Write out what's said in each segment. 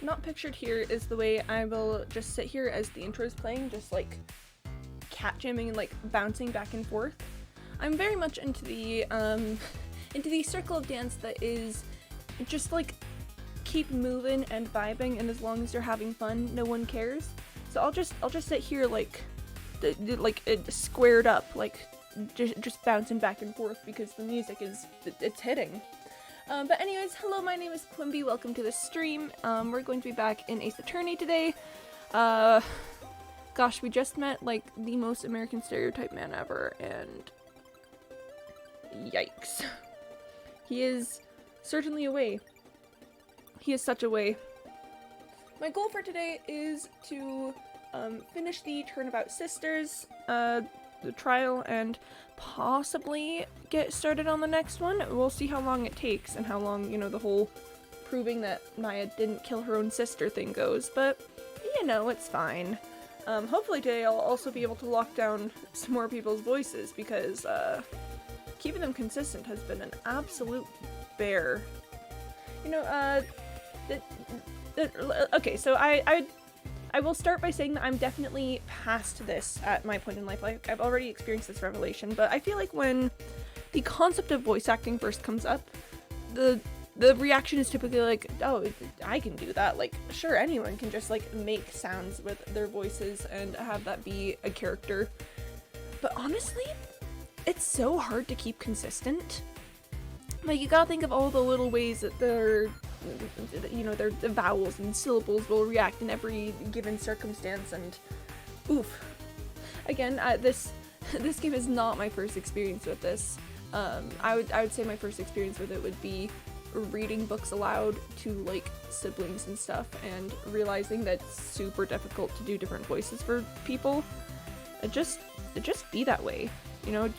not pictured here is the way I will just sit here as the intro is playing, just like cat jamming and like bouncing back and forth. I'm very much into the circle of dance that is just like keep moving and vibing, and as long as you're having fun, no one cares. So I'll just sit here like squared up, like just bouncing back and forth because the music it's hitting. But anyways, hello, my name is Quimby, welcome to the stream. We're going to be back in Ace Attorney today. Gosh, we just met like the most American stereotype man ever, and yikes. He is certainly away. He is such a way. My goal for today is to finish the Turnabout Sisters, the trial, and possibly get started on the next one. We'll see how long it takes and how long, you know, the whole proving that Maya didn't kill her own sister thing goes, but you know, it's fine. Hopefully today I'll also be able to lock down some more people's voices because keeping them consistent has been an absolute bear. You know, okay, so I will start by saying that I'm definitely past this at my point in life. Like, I've already experienced this revelation, but I feel like when the concept of voice acting first comes up, the reaction is typically like, oh, I can do that. Like, sure, anyone can just like make sounds with their voices and have that be a character. But honestly, it's so hard to keep consistent. Like, you gotta think of all the little ways that the vowels and syllables will react in every given circumstance, and oof. Again, this game is not my first experience with this. I would say my first experience with it would be reading books aloud to like siblings and stuff, and realizing that it's super difficult to do different voices for people. It just be that way. You know,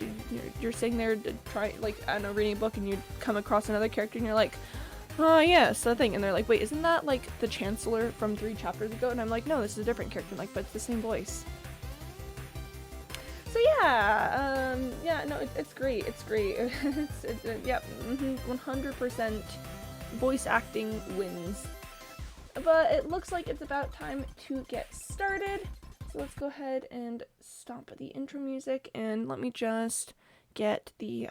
you're sitting there to try, like, I don't know, reading a book, and you come across another character and you're like, oh yes, that thing, and they're like, wait, isn't that like the Chancellor from 3 chapters ago? And I'm like, no, this is a different character. I'm like, but it's the same voice. So yeah, no, it's great, it's great. Yeah, 100% voice acting wins. But it looks like it's about time to get started. So let's go ahead and stop the intro music, and let me just get the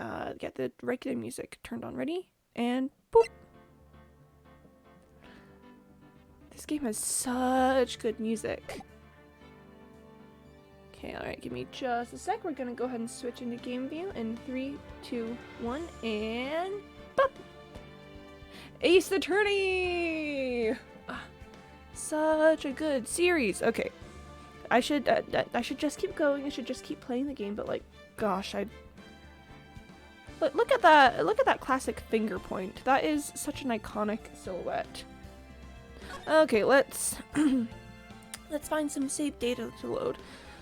regular music turned on. Ready? And boop! This game has such good music. Okay, alright, give me just a sec. We're gonna go ahead and switch into game view in 3, 2, 1, and boop! Ace Attorney! Such a good series. Okay. I should just keep going. I should just keep playing the game, but like, gosh, look at that classic finger point. That is such an iconic silhouette. Okay, let's find some save data to load.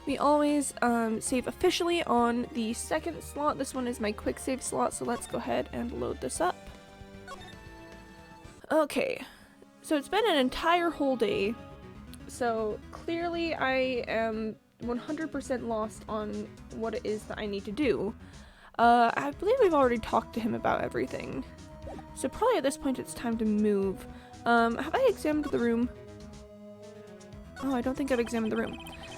We always save officially on the second slot. This one is my quick save slot, so let's go ahead and load this up. Okay, so it's been an entire whole day. So clearly I am 100% lost on what it is that I need to do. I believe we've already talked to him about everything. So probably at this point it's time to move. Have I examined the room? Oh, I don't think I've examined the room.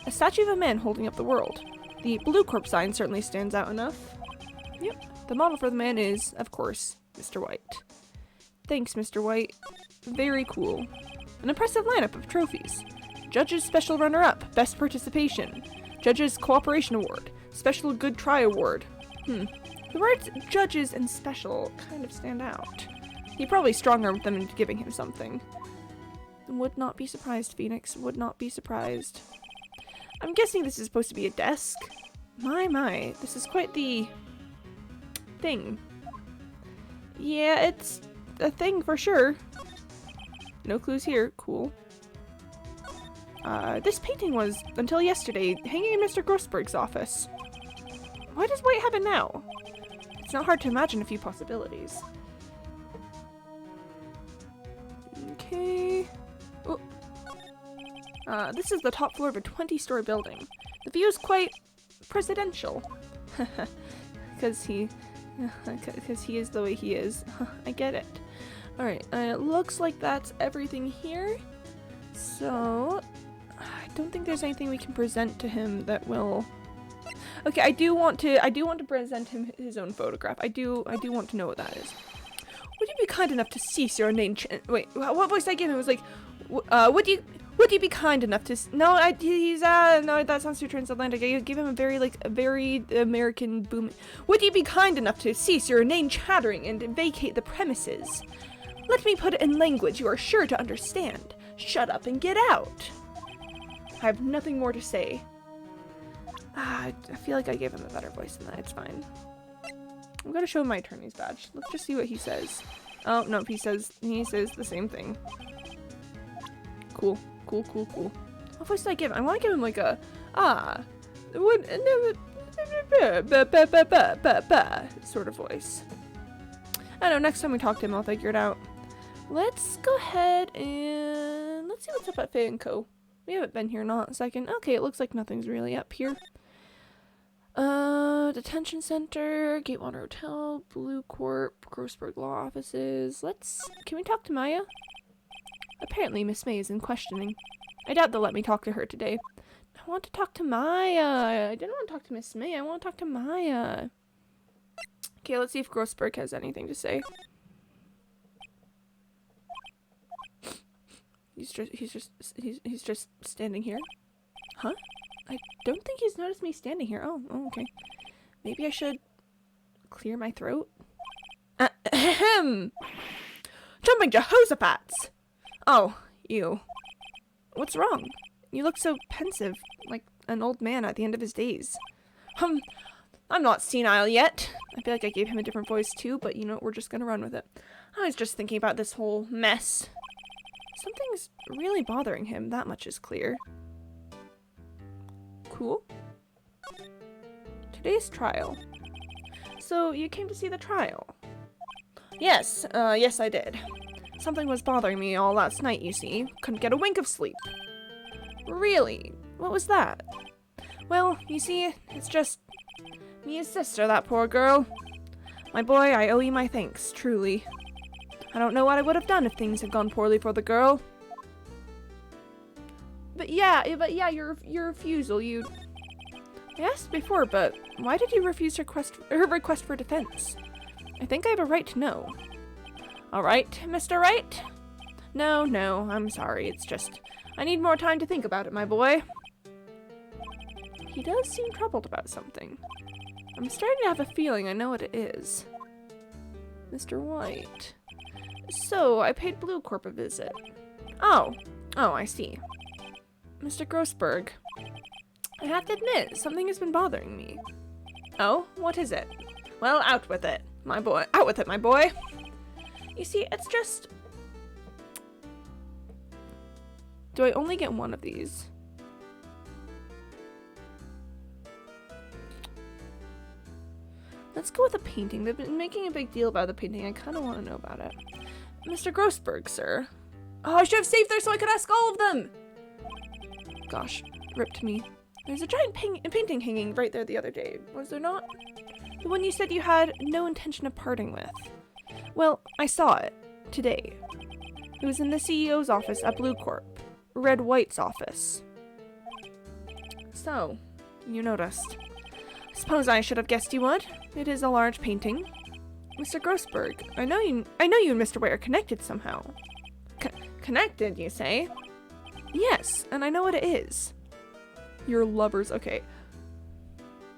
A statue of a man holding up the world. The Blue Corp sign certainly stands out enough. Yep, the model for the man is, of course, Mr. White. Thanks, Mr. White. Very cool. An impressive lineup of trophies. Judges Special Runner-Up, Best Participation. Judges Cooperation Award, Special Good Try Award. The words judges and special kind of stand out. He probably strong-armed them into giving him something. Would not be surprised, Phoenix. Would not be surprised. I'm guessing this is supposed to be a desk. My, this is quite the thing. Yeah, it's a thing for sure. No clues here. Cool. This painting was, until yesterday, hanging in Mr. Grossberg's office. Why does White have it now? It's not hard to imagine a few possibilities. Okay. Oh. This is the top floor of a 20-story building. The view is quite presidential. Because he is the way he is. I get it. Alright, it looks like that's everything here. So, I don't think there's anything we can present to him that will... Okay, I do want to present him his own photograph. I do want to know what that is. Would you be kind enough to cease your inane wait, what voice did I give him? It was like, would you be kind enough to no, no, that sounds too transatlantic. I give him a very American boom. Would you be kind enough to cease your inane chattering and vacate the premises? Let me put it in language you are sure to understand. Shut up and get out. I have nothing more to say. I feel like I gave him a better voice than that. It's fine. I'm gonna show him my attorney's badge. Let's just see what he says. Oh, no, he says the same thing. Cool. What voice did I give him? I want to give him like a, sort of voice. I don't know, next time we talk to him, I'll figure it out. Let's go ahead and let's see what's up at Faye & Co. We haven't been here not a second. Okay, it looks like nothing's really up here. Detention Center, Gatewater Hotel, Blue Corp, Grossberg Law Offices. Can we talk to Maya? Apparently Miss May is in questioning. I doubt they'll let me talk to her today. I want to talk to Maya. I didn't want to talk to Miss May. I want to talk to Maya. Okay, let's see if Grossberg has anything to say. He's just standing here. Huh? I don't think he's noticed me standing here. Oh, okay. Maybe I should clear my throat. Ahem! Jumping Jehoshaphat's! Oh, you. What's wrong? You look so pensive, like an old man at the end of his days. I'm not senile yet. I feel like I gave him a different voice too, but you know, we're just gonna run with it. I was just thinking about this whole mess. Something's really bothering him, that much is clear. Cool. Today's trial. So, you came to see the trial? Yes, yes I did. Something was bothering me all last night, you see. Couldn't get a wink of sleep. Really? What was that? Well, you see, it's just Mia's sister, that poor girl. My boy, I owe you my thanks, truly. I don't know what I would have done if things had gone poorly for the girl. But yeah, your refusal, I asked before, but why did you refuse her request for defense? I think I have a right to know. All right, Mr. Wright? No, I'm sorry, it's just, I need more time to think about it, my boy. He does seem troubled about something. I'm starting to have a feeling I know what it is. Mr. White. So, I paid Blue Corp a visit. Oh, I see. Mr. Grossberg. I have to admit, something has been bothering me. Oh, what is it? Well, out with it, my boy. Out with it, my boy. You see, it's just... Do I only get one of these? Let's go with a painting. They've been making a big deal about the painting. I kind of want to know about it. Mr. Grossberg, sir. Oh, I should have saved there so I could ask all of them! Gosh, ripped me. There's a giant painting hanging right there the other day, was there not? The one you said you had no intention of parting with. Well, I saw it. Today. It was in the CEO's office at Blue Corp. Red White's office. So, you noticed. Suppose I should have guessed you would. It is a large painting. Mr. Grossberg, I know you and Mr. White are connected somehow. Connected, you say? Yes, and I know what it is. Your lovers, okay.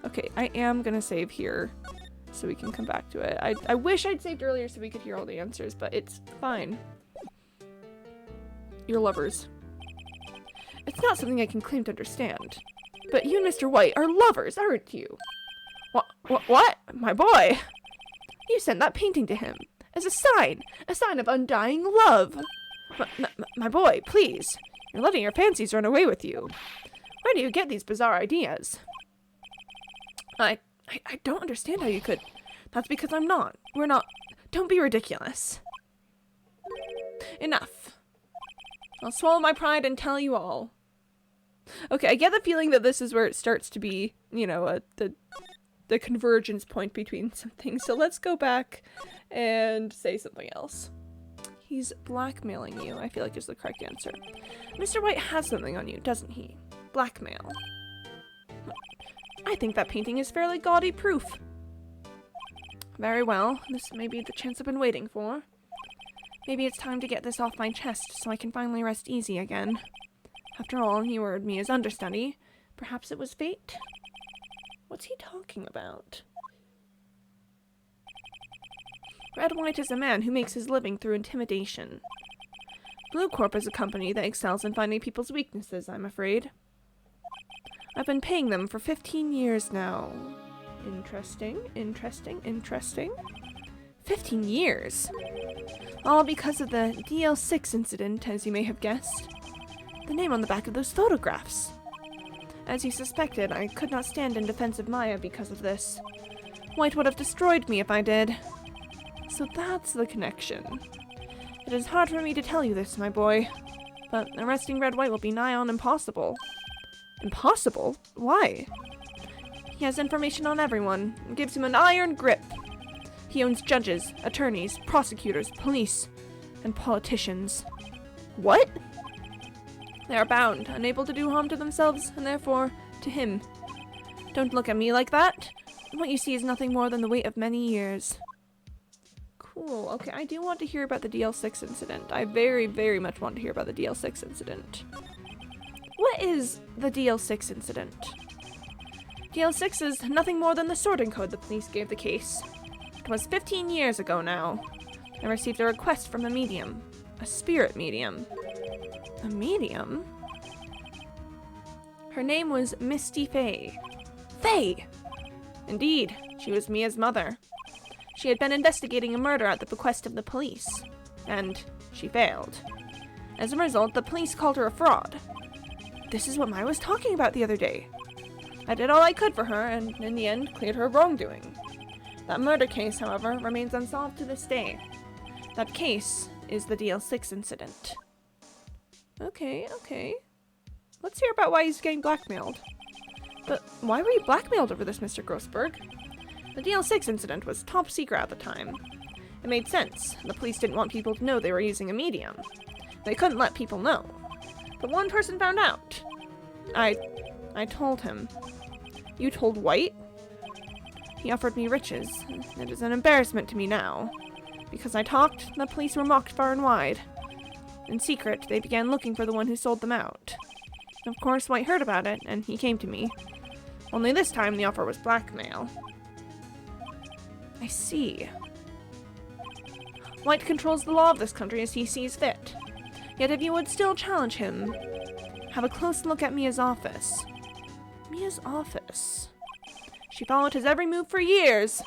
Okay, I am gonna save here so we can come back to it. I wish I'd saved earlier so we could hear all the answers, but it's fine. Your lovers. It's not something I can claim to understand. But you and Mr. White are lovers, aren't you? What? My boy! You sent that painting to him as a sign of undying love. My boy, please. You're letting your fancies run away with you. Where do you get these bizarre ideas? I don't understand how you could. That's because I'm not. We're not. Don't be ridiculous. Enough. I'll swallow my pride and tell you all. Okay, I get the feeling that this is where it starts to be, you know, the convergence point between some things. So let's go back and say something else. He's blackmailing you, I feel like is the correct answer. Mr. White has something on you, doesn't he? Blackmail. I think that painting is fairly gaudy proof. Very well, this may be the chance I've been waiting for. Maybe it's time to get this off my chest so I can finally rest easy again. After all, he ordered me as understudy. Perhaps it was fate? What's he talking about? Red White is a man who makes his living through intimidation. Blue Corp is a company that excels in finding people's weaknesses, I'm afraid. I've been paying them for 15 years now. Interesting, interesting, interesting. 15 years? All because of the DL6 incident, as you may have guessed. The name on the back of those photographs. As you suspected, I could not stand in defense of Maya because of this. White would have destroyed me if I did. So that's the connection. It is hard for me to tell you this, my boy, but arresting Red White will be nigh on impossible. Impossible? Why? He has information on everyone, and gives him an iron grip. He owns judges, attorneys, prosecutors, police, and politicians. What? They are bound, unable to do harm to themselves, and therefore, to him. Don't look at me like that. What you see is nothing more than the weight of many years. Cool. Okay, I do want to hear about the DL6 incident. I very, very much want to hear about the DL6 incident. What is the DL6 incident? DL6 is nothing more than the sorting code the police gave the case. It was 15 years ago now. I received a request from a medium. A spirit medium. A medium? Her name was Misty Faye. Faye! Indeed, she was Mia's mother. She had been investigating a murder at the bequest of the police, and she failed. As a result, the police called her a fraud. This is what Maya was talking about the other day. I did all I could for her, and in the end, cleared her of wrongdoing. That murder case, however, remains unsolved to this day. That case is the DL6 incident. Okay, okay. Let's hear about why he's getting blackmailed. But why were you blackmailed over this, Mr. Grossberg? The DL6 incident was top secret at the time. It made sense. The police didn't want people to know they were using a medium. They couldn't let people know. But one person found out. I told him. You told White? He offered me riches. It is an embarrassment to me now. Because I talked, the police were mocked far and wide. In secret, they began looking for the one who sold them out. Of course, White heard about it, and he came to me. Only this time, the offer was blackmail. I see. White controls the law of this country as he sees fit. Yet if you would still challenge him, have a close look at Mia's office. Mia's office? She followed his every move for years.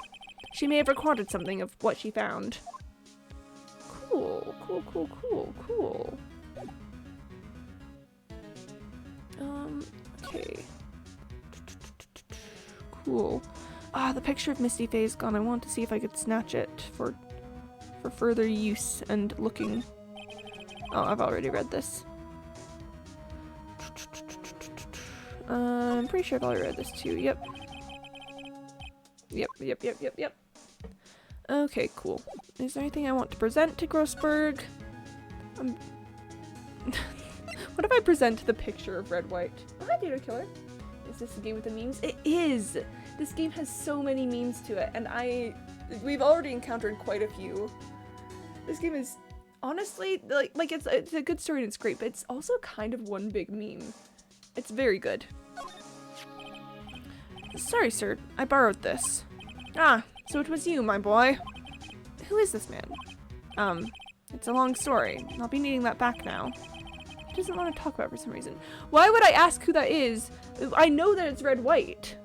She may have recorded something of what she found. Cool, cool, cool, cool, cool. Okay. Cool. Ah, the picture of Misty Faye is gone. I want to see if I could snatch it for further use and looking. Oh, I've already read this. I'm pretty sure I've already read this too. Yep. Yep. Okay, cool. Is there anything I want to present to Grossberg? What if I present the picture of Red White? Oh, hi, Data Killer. Is this the game with the memes? It is! This game has so many memes to it, and we've already encountered quite a few. This game is honestly, like it's a good story and it's great, but it's also kind of one big meme. It's very good. Sorry, sir. I borrowed this. Ah, so it was you, my boy. Who is this man? It's a long story. I'll be needing that back now. He doesn't want to talk about it for some reason. Why would I ask who that is? I know that it's Red White.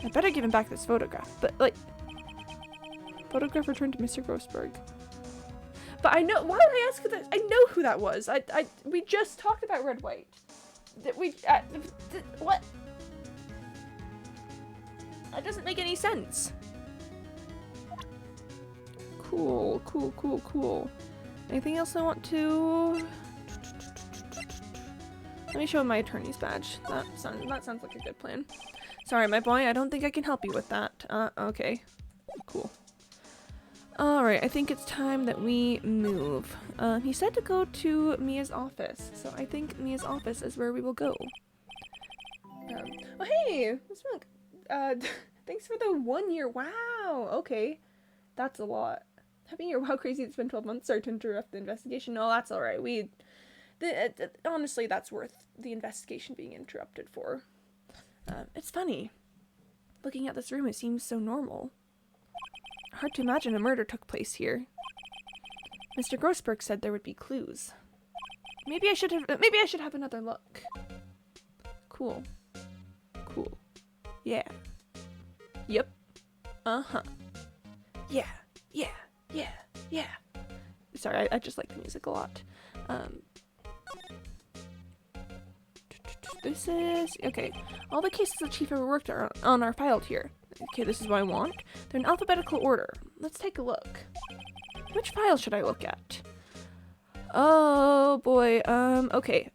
I better give him back this photograph, but like... Photograph returned to Mr. Grossberg. But I know- why would I ask who that- I know who that was. We just talked about Red White. What? That doesn't make any sense. Cool. Anything else I want to... Let me show him my attorney's badge. That sounds like a good plan. Sorry, my boy, I don't think I can help you with that. Okay. Cool. Alright, I think it's time that we move. He said to go to Mia's office, so I think Mia's office is where we will go. Oh hey! Miss Milk! Thanks for the 1 year. Wow! Okay. That's a lot. Happy year. Wow, crazy. It's been 12 months. Sorry to interrupt the investigation. No, that's alright. Honestly, that's worth the investigation being interrupted for. It's funny. Looking at this room, it seems so normal. Hard to imagine a murder took place here. Mr. Grossberg said there would be clues. Maybe I should have another look. Cool. Cool. Yeah. Yep. Uh-huh. Yeah. Yeah. Yeah. Yeah. Sorry, I just like the music a lot. This is... Okay. All the cases the chief ever worked on are filed here. Okay, this is what I want. They're in alphabetical order. Let's take a look. Which file should I look at? Oh, boy. Okay.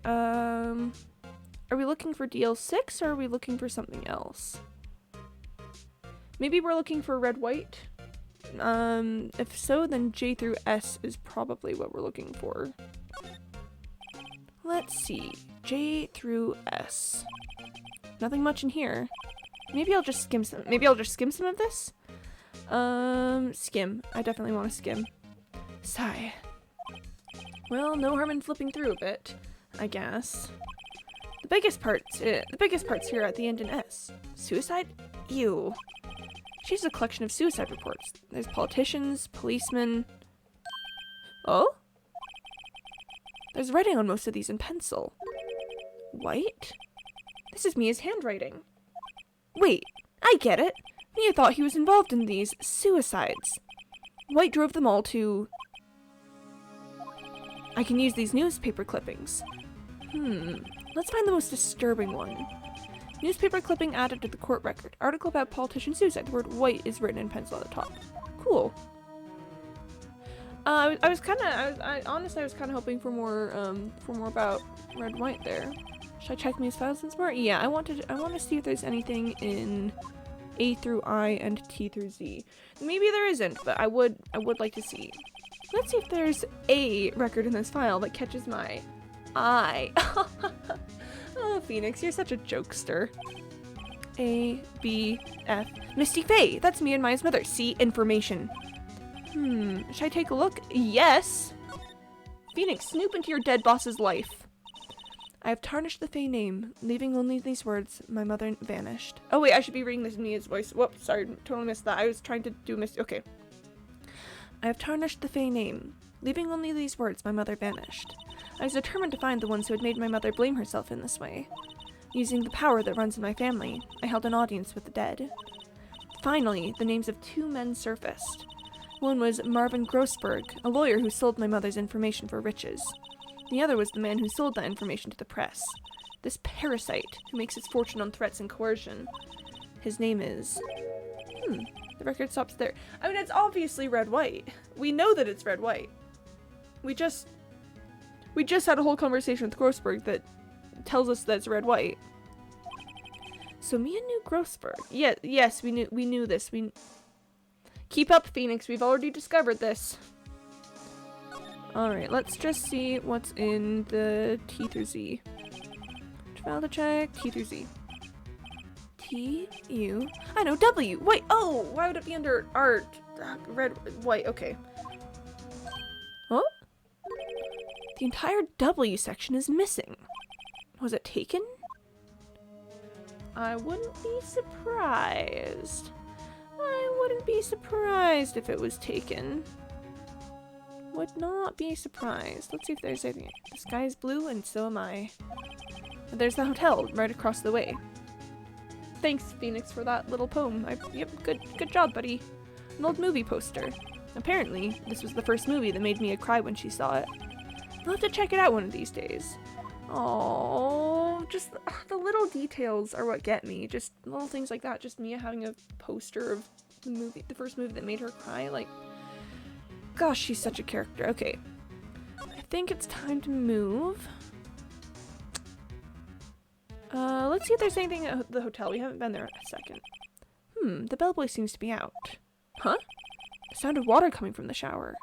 Are we looking for DL6 or are we looking for something else? Maybe we're looking for red-white? If so, then J through S is probably what we're looking for. Let's see. J through S. Nothing much in here. Maybe I'll just skim some. Maybe I'll just skim some of this? Skim. I definitely want to skim. Sigh. Well, no harm in flipping through a bit, I guess. The biggest part's here at the end in S. Suicide? Ew. She's a collection of suicide reports. There's politicians, policemen. Oh? There's writing on most of these in pencil. White? This is Mia's handwriting. Wait, I get it. Mia thought he was involved in these suicides. White drove them all to... I can use these newspaper clippings. Let's find the most disturbing one. Newspaper clipping added to the court record. Article about politician suicide. The word white is written in pencil at the top. Cool. I was kind of hoping for more about red white there. Should I check Mia's files once more? Yeah, I want to see if there's anything in A through I and T through Z. Maybe there isn't, but I would like to see. Let's see if there's a record in this file that catches my eye. Oh, Phoenix, you're such a jokester. A, B, F. Misty Faye! That's me and Maya's mother. See? Information. Should I take a look? Yes! Phoenix, snoop into your dead boss's life. I have tarnished the Faye name, leaving only these words, my mother vanished. Oh wait, I should be reading this in Mia's voice. Whoops, sorry, totally missed that. I was trying to do okay. I have tarnished the Faye name, leaving only these words, my mother vanished. I was determined to find the ones who had made my mother blame herself in this way. Using the power that runs in my family, I held an audience with the dead. Finally, the names of 2 men surfaced. One was Marvin Grossberg, a lawyer who sold my mother's information for riches. The other was the man who sold that information to the press. This parasite, who makes his fortune on threats and coercion. His name is... The record stops there. I mean, it's obviously red-white. We know that it's red-white. We just had a whole conversation with Grossberg that tells us that it's red-white. So Mia knew Grossberg. Yeah, yes, we knew this. Keep up, Phoenix. We've already discovered this. Alright, let's just see what's in the T through Z. File to check. T through Z. T, U. I know, W. Wait, oh! Why would it be under art? Red, white, okay. Oh? The entire W section is missing. Was it taken? I wouldn't be surprised. I wouldn't be surprised if it was taken. Would not be surprised. Let's see if there's anything. The sky is blue and so am I. There's the hotel right across the way. Thanks, Phoenix, for that little poem. Yep, good job, buddy. An old movie poster. Apparently, this was the first movie that made Mia cry when she saw it. I'll have to check it out one of these days. Oh, just the little details are what get me. Just little things like that. Just Mia having a poster of the first movie that made her cry. Like, gosh, she's such a character. Okay, I think it's time to move. Let's see if there's anything at the hotel. We haven't been there in a second. The bellboy seems to be out. Huh? A sound of water coming from the shower.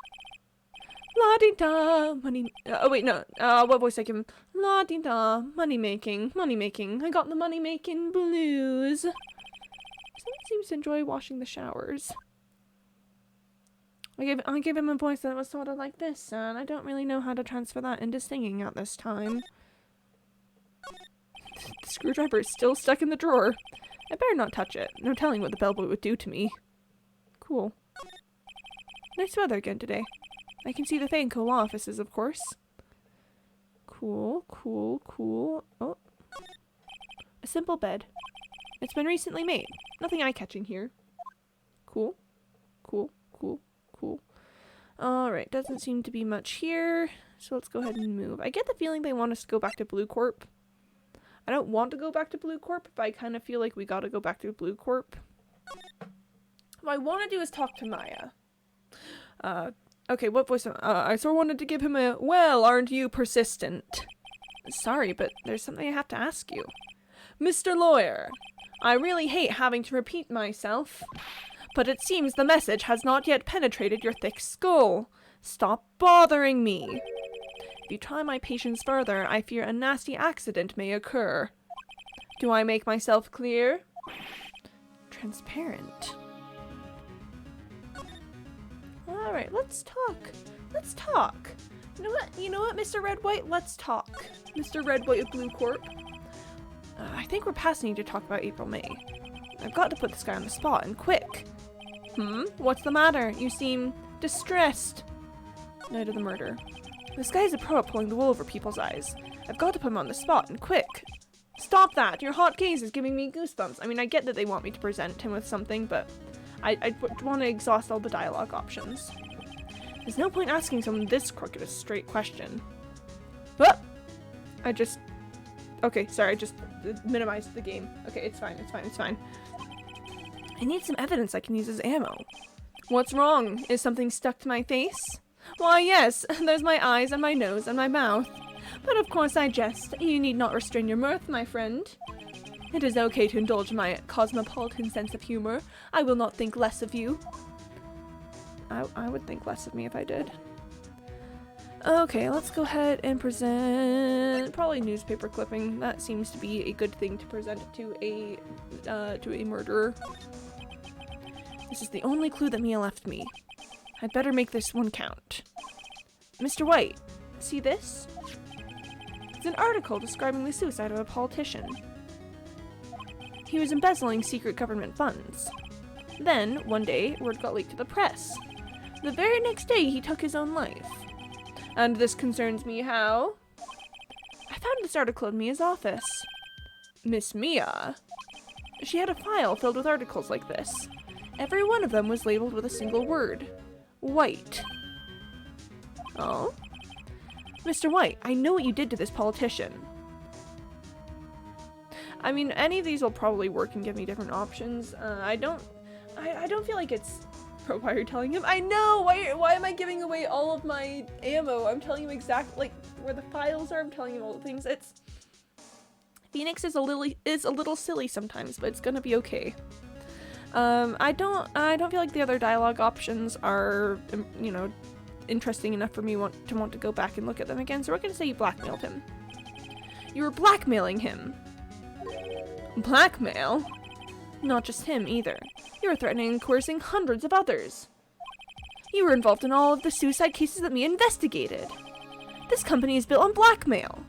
La-di-da, money... oh, wait, no. What voice I give him? La-di-da, money-making, money-making. I got the money-making blues. Someone seems to enjoy washing the showers. I gave him a voice that was sort of like this, and I don't really know how to transfer that into singing at this time. The screwdriver is still stuck in the drawer. I better not touch it. No telling what the bellboy would do to me. Cool. Nice weather again today. I can see the Thanco law offices, of course. Cool, cool, cool. Oh. A simple bed. It's been recently made. Nothing eye-catching here. Cool. Cool, cool, cool. Alright, doesn't seem to be much here. So let's go ahead and move. I get the feeling they want us to go back to Blue Corp. I don't want to go back to Blue Corp, but I kind of feel like we gotta go back to Blue Corp. What I want to do is talk to Maya. Okay, what voice? I sort of wanted to give him a, well, aren't you persistent? Sorry, but there's something I have to ask you. Mr. Lawyer, I really hate having to repeat myself, but it seems the message has not yet penetrated your thick skull. Stop bothering me. If you try my patience further, I fear a nasty accident may occur. Do I make myself clear? Transparent. Alright, let's talk. Let's talk. You know what, Mr. Red White? Let's talk. Mr. Red White of Blue Corp. I think we're past needing to talk about April May. I've got to put this guy on the spot, and quick. What's the matter? You seem distressed. Night of the murder. This guy's a pro at pulling the wool over people's eyes. I've got to put him on the spot, and quick. Stop that! Your hot gaze is giving me goosebumps. I mean, I get that they want me to present him with something, but I want to exhaust all the dialogue options. There's no point asking someone this crooked a straight question. What? Okay, sorry, I just minimized the game. Okay, it's fine, it's fine, it's fine. I need some evidence I can use as ammo. What's wrong? Is something stuck to my face? Why, yes, there's my eyes and my nose and my mouth. But of course I jest. You need not restrain your mirth, my friend. It is okay to indulge my cosmopolitan sense of humor. I will not think less of you. I would think less of me if I did. Okay, let's go ahead and present probably newspaper clipping. That seems to be a good thing to present to a murderer. This is the only clue that Mia left me. I'd better make this one count. Mr. White, see this? It's an article describing the suicide of a politician. He was embezzling secret government funds. Then, one day, word got leaked to the press. The very next day, he took his own life. And this concerns me how? I found this article in Mia's office. Miss Mia? She had a file filled with articles like this. Every one of them was labeled with a single word. White. Oh? Mr. White, I know what you did to this politician. I mean, any of these will probably work and give me different options. I don't feel like it's... Why are you telling him? I know! Why am I giving away all of my ammo? I'm telling you exactly, like, where the files are. I'm telling you all the things. It's... Phoenix is a little silly sometimes, but it's gonna be okay. I don't feel like the other dialogue options are, you know, interesting enough for me to want to go back and look at them again, so we're gonna say you blackmailed him. You were blackmailing him. Blackmail? Not just him, either. You were threatening and coercing hundreds of others. You were involved in all of the suicide cases that Mia investigated. This company is built on blackmail.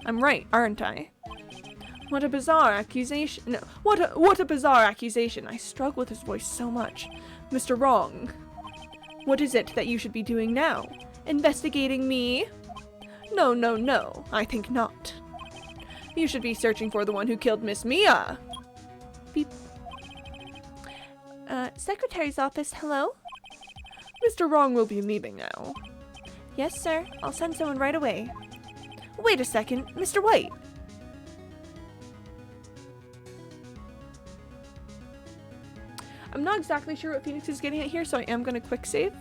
I'm right, aren't I? What a bizarre accusation. No, what a bizarre accusation. I struggle with his voice so much. Mr. Wrong. What is it that you should be doing now? Investigating me? No, no, no. I think not. You should be searching for the one who killed Miss Mia. Beep. Secretary's office, hello? Mr. Wrong will be leaving now. Yes, sir. I'll send someone right away. Wait a second, Mr. White. I'm not exactly sure what Phoenix is getting at here, so I am going to quick save.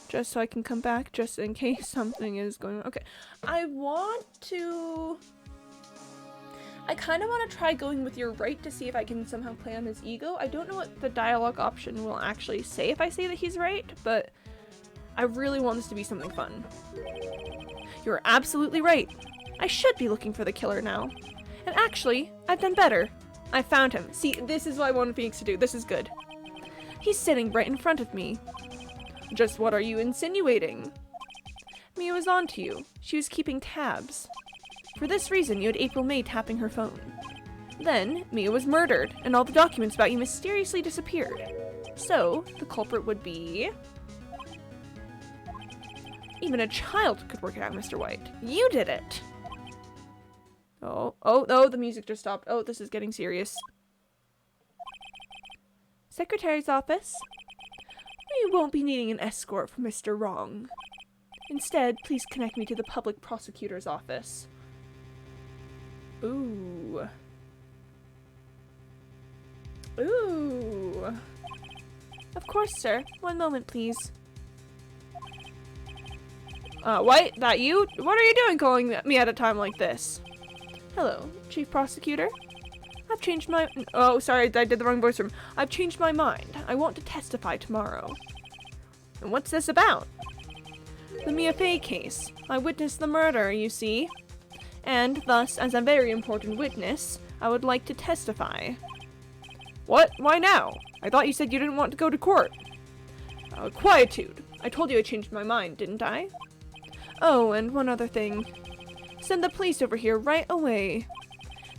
Just so I can come back, just in case something is going on. Okay. I want to I kind of want to try going with your right to see if I can somehow play on his ego. I don't know what the dialogue option will actually say if I say that he's right, but I really want this to be something fun. You're absolutely right. I should be looking for the killer now. And actually, I've done better. I found him. See, this is what I wanted Phoenix to do. This is good. He's sitting right in front of me. Just what are you insinuating? Mia was on to you. She was keeping tabs. For this reason, you had April May tapping her phone. Then, Mia was murdered, and all the documents about you mysteriously disappeared. So, the culprit would be... Even a child could work it out, Mr. White. You did it! Oh, the music just stopped. Oh, this is getting serious. Secretary's office. You won't be needing an escort from Mr. Wrong. Instead, please connect me to the public prosecutor's office. Ooh. Ooh. Of course, sir. One moment, please. White, that you? What are you doing calling me at a time like this? Hello, Chief Prosecutor. I've changed my... Oh, sorry, I did the wrong voice room. I've changed my mind. I want to testify tomorrow. And what's this about? The Mia Fey case. I witnessed the murder, you see. And thus, as a very important witness, I would like to testify. What? Why now? I thought you said you didn't want to go to court. Quietude. I told you I changed my mind, didn't I? Oh, and one other thing. Send the police over here right away.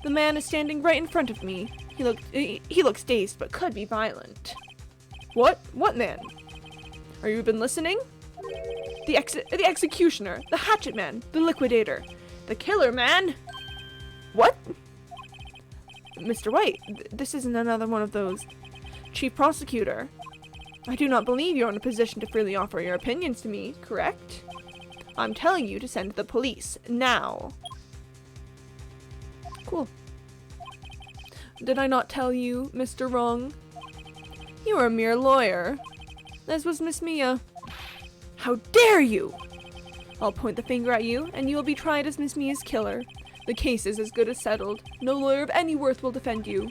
The man is standing right in front of me. He looks dazed, but could be violent. What? What man? Are you been listening? The executioner, the hatchet man, the liquidator, the killer man. What? Mr. White, this isn't another one of those. Chief Prosecutor, I do not believe you're in a position to freely offer your opinions to me, correct? I'm telling you to send the police, now. Cool. Did I not tell you, Mr. Wrong? You are a mere lawyer. As was Miss Mia. How dare you! I'll point the finger at you, and you will be tried as Miss Mia's killer. The case is as good as settled. No lawyer of any worth will defend you.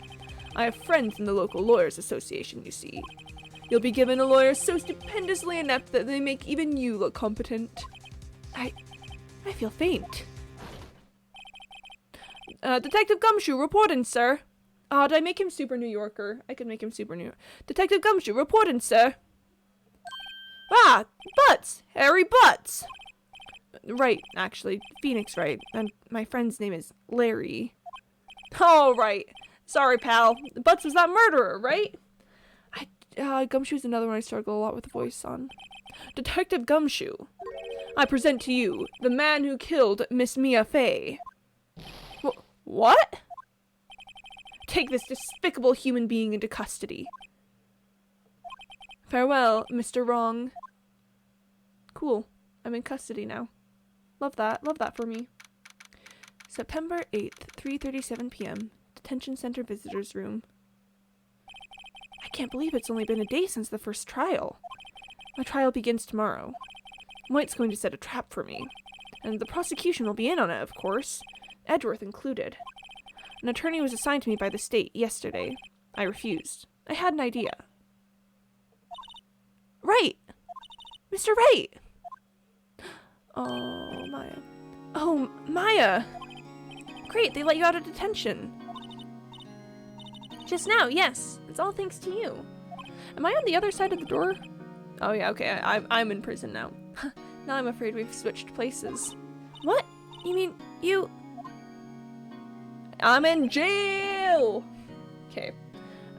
I have friends in the local lawyers association, you see. You'll be given a lawyer so stupendously inept that they make even you look competent. I feel faint. Detective Gumshoe, reporting, sir. Did I make him super New Yorker? I could make him super New York. Detective Gumshoe, reporting, sir. Ah, Butts! Harry Butts! Right, actually. Phoenix, right. And my friend's name is Larry. Oh, right. Sorry, pal. Butts was that murderer, right? Gumshoe's another one I struggle a lot with the voice on. Detective Gumshoe, I present to you the man who killed Miss Mia Fey. What? Take this despicable human being into custody. Farewell, Mr. Wrong. Cool. I'm in custody now. Love that. Love that for me. September 8th, 3:37 p.m. Detention Center Visitors Room. I can't believe it's only been a day since the first trial. My trial begins tomorrow. White's going to set a trap for me. And the prosecution will be in on it, of course. Edgeworth included. An attorney was assigned to me by the state yesterday. I refused. I had an idea. Right! Mr. Wright! Oh, Maya. Oh, Maya! Great, they let you out of detention. Just now, yes. It's all thanks to you. Am I on the other side of the door? Oh yeah, okay, I'm in prison now. Now I'm afraid we've switched places. What? You mean, you... I'm in jail! Okay.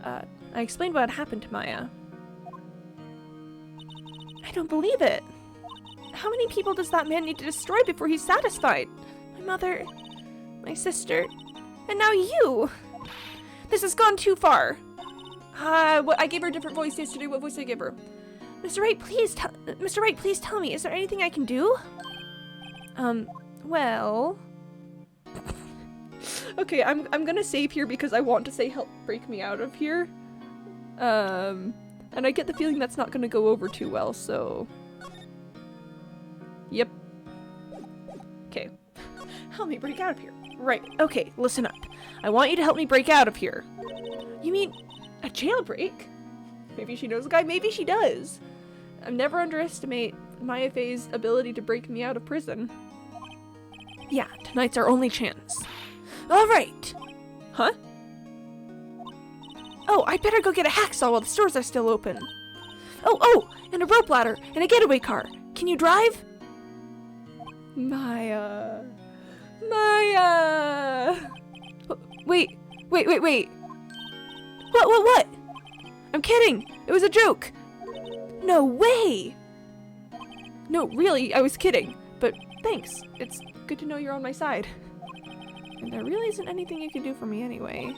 I explained what had happened to Maya. I don't believe it. How many people does that man need to destroy before he's satisfied? My mother, my sister, and now you! This has gone too far. I gave her a different voice yesterday. What voice did I give her? Mr. Wright, please tell me, is there anything I can do? Well... Okay, I'm gonna save here because I want to say help break me out of here. And I get the feeling that's not gonna go over too well, so... Yep. Okay. Help me break out of here. Right, okay, listen up. I want you to help me break out of here. You mean a jailbreak? Maybe she knows a guy, maybe she does. I never underestimate Maya Fey's ability to break me out of prison. Yeah, tonight's our only chance. Alright! Huh? Oh, I better go get a hacksaw while the stores are still open. Oh, and a rope ladder, and a getaway car. Can you drive? Maya. Wait. What? I'm kidding. It was a joke. No way. No, really, I was kidding. But thanks. It's good to know you're on my side. And there really isn't anything you can do for me anyway.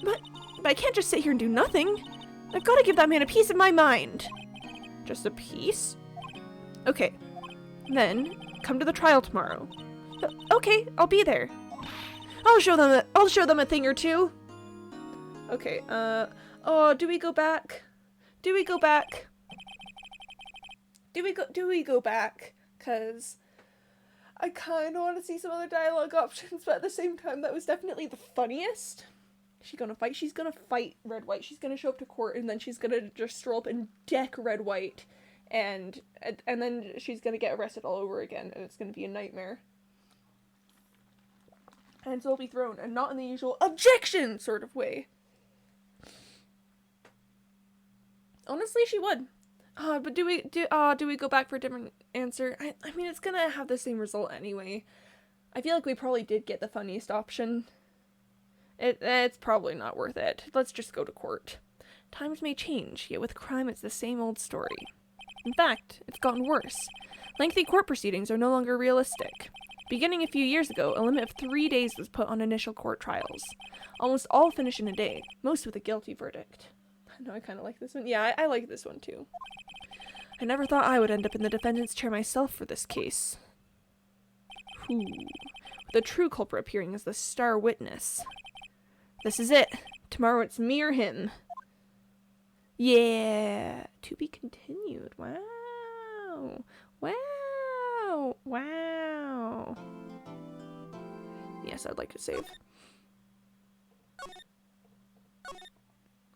But I can't just sit here and do nothing. I've got to give that man a piece of my mind. Just a piece? Okay. Then, come to the trial tomorrow. Okay, I'll be there. I'll show them a thing or two. Okay, oh, do we go back? Do we go back? Cause I kind of want to see some other dialogue options, but at the same time, that was definitely the funniest. She's gonna fight Red White. She's gonna show up to court, and then she's gonna just stroll up and deck Red White, and then she's gonna get arrested all over again, and it's gonna be a nightmare. And so will be thrown, and not in the usual objection sort of way. Honestly, she would. But do we go back for a different answer? I mean, it's gonna have the same result anyway. I feel like we probably did get the funniest option. It's probably not worth it. Let's just go to court. Times may change, yet with crime it's the same old story. In fact, it's gotten worse. Lengthy court proceedings are no longer realistic. Beginning a few years ago, a limit of 3 days was put on initial court trials. Almost all finish in a day, most with a guilty verdict. No, I kind of like this one. Yeah, I like this one too. I never thought I would end up in the defendant's chair myself for this case. With the true culprit appearing as the star witness. This is it. Tomorrow it's me or him. Yeah. To be continued. Wow. Yes, I'd like to save.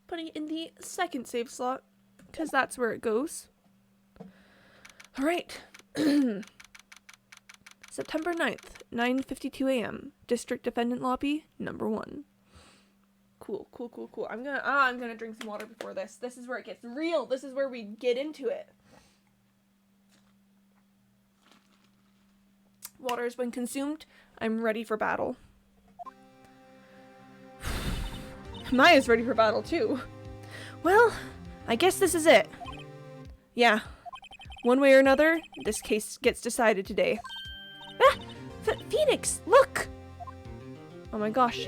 Putting it in the second save slot, because that's where it goes. Alright. September 9th, 9:52 a.m. District Defendant Lobby, number 1. Cool. I'm gonna drink some water before this. This is where it gets real. This is where we get into it. Water has been consumed. I'm ready for battle. Maya's ready for battle too. Well, I guess this is it. Yeah. One way or another, this case gets decided today. Ah! Phoenix, look! Oh my gosh,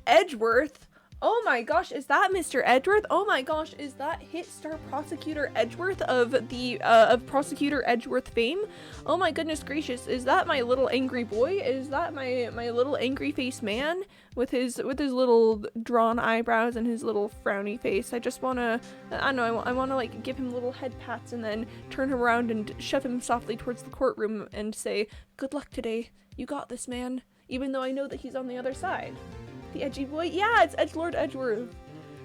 Edgeworth! Oh my gosh, is that Mr. Edgeworth? Oh my gosh, is that hit star prosecutor Edgeworth of the of Prosecutor Edgeworth fame? Oh my goodness gracious, is that my little angry boy? Is that my little angry face man with his little drawn eyebrows and his little frowny face? I just wanna, I don't know, I wanna like give him little head pats and then turn him around and shove him softly towards the courtroom and say, "Good luck today. You got this, man." Even though I know that he's on the other side. The edgy boy? Yeah, it's Edgelord Edgeworth.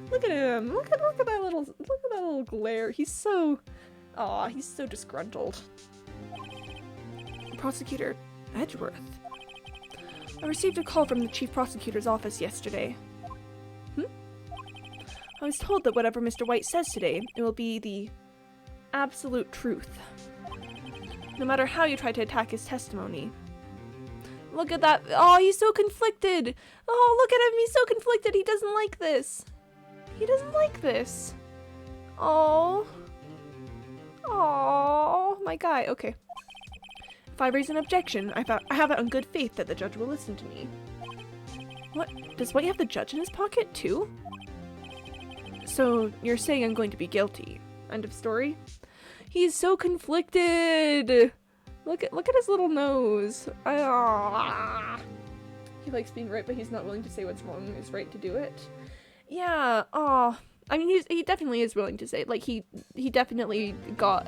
Look at him. Look at that little glare. He's so disgruntled. Prosecutor Edgeworth. I received a call from the chief prosecutor's office yesterday. I was told that whatever Mr. White says today, it will be the absolute truth. No matter how you try to attack his testimony. Look at that. Oh, he's so conflicted. Oh, look at him. He's so conflicted. He doesn't like this. Oh, my guy. Okay. If I raise an objection, I have it on good faith that the judge will listen to me. What? Does White have the judge in his pocket, too? So, you're saying I'm going to be guilty. End of story? He's so conflicted. Look at his little nose. He likes being right, but he's not willing to say what's wrong and is right to do it. Yeah. I mean, he definitely is willing to say it. Like he definitely got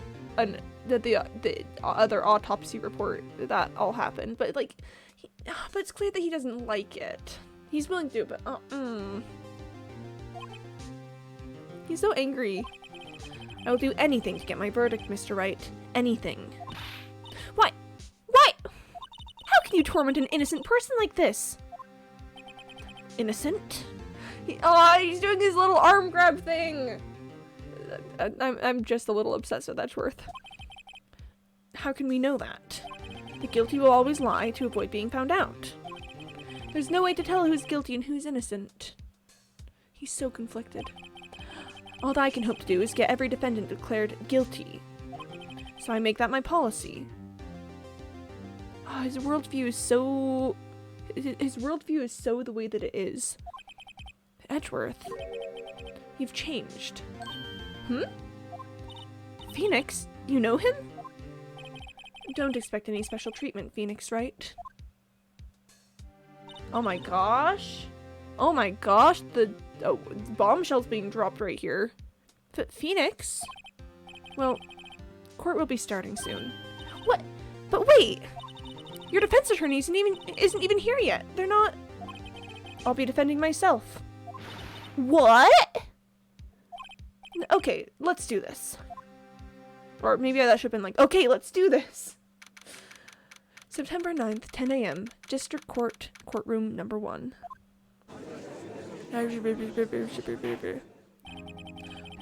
the other autopsy report that all happened, but like, but it's clear that he doesn't like it. He's willing to do it, but he's so angry. I will do anything to get my verdict, Mr. Wright. Anything. Why? Why? How can you torment an innocent person like this? Innocent? He's doing his little arm grab thing. I'm just a little obsessed with Edgeworth. How can we know that? The guilty will always lie to avoid being found out. There's no way to tell who's guilty and who's innocent. He's so conflicted. All that I can hope to do is get every defendant declared guilty. So I make that my policy. Oh, his worldview is so... His worldview is so the way that it is. Edgeworth, you've changed. Phoenix, you know him? Don't expect any special treatment, Phoenix, right? Oh my gosh. Oh my gosh, the bombshell's being dropped right here. Phoenix? Well, court will be starting soon. What? But wait! Your defense attorney isn't even here yet. They're not... I'll be defending myself. What? Okay, let's do this. Or maybe that should have been like, okay, let's do this. September 9th, 10 a.m. District Court, Courtroom Number 1.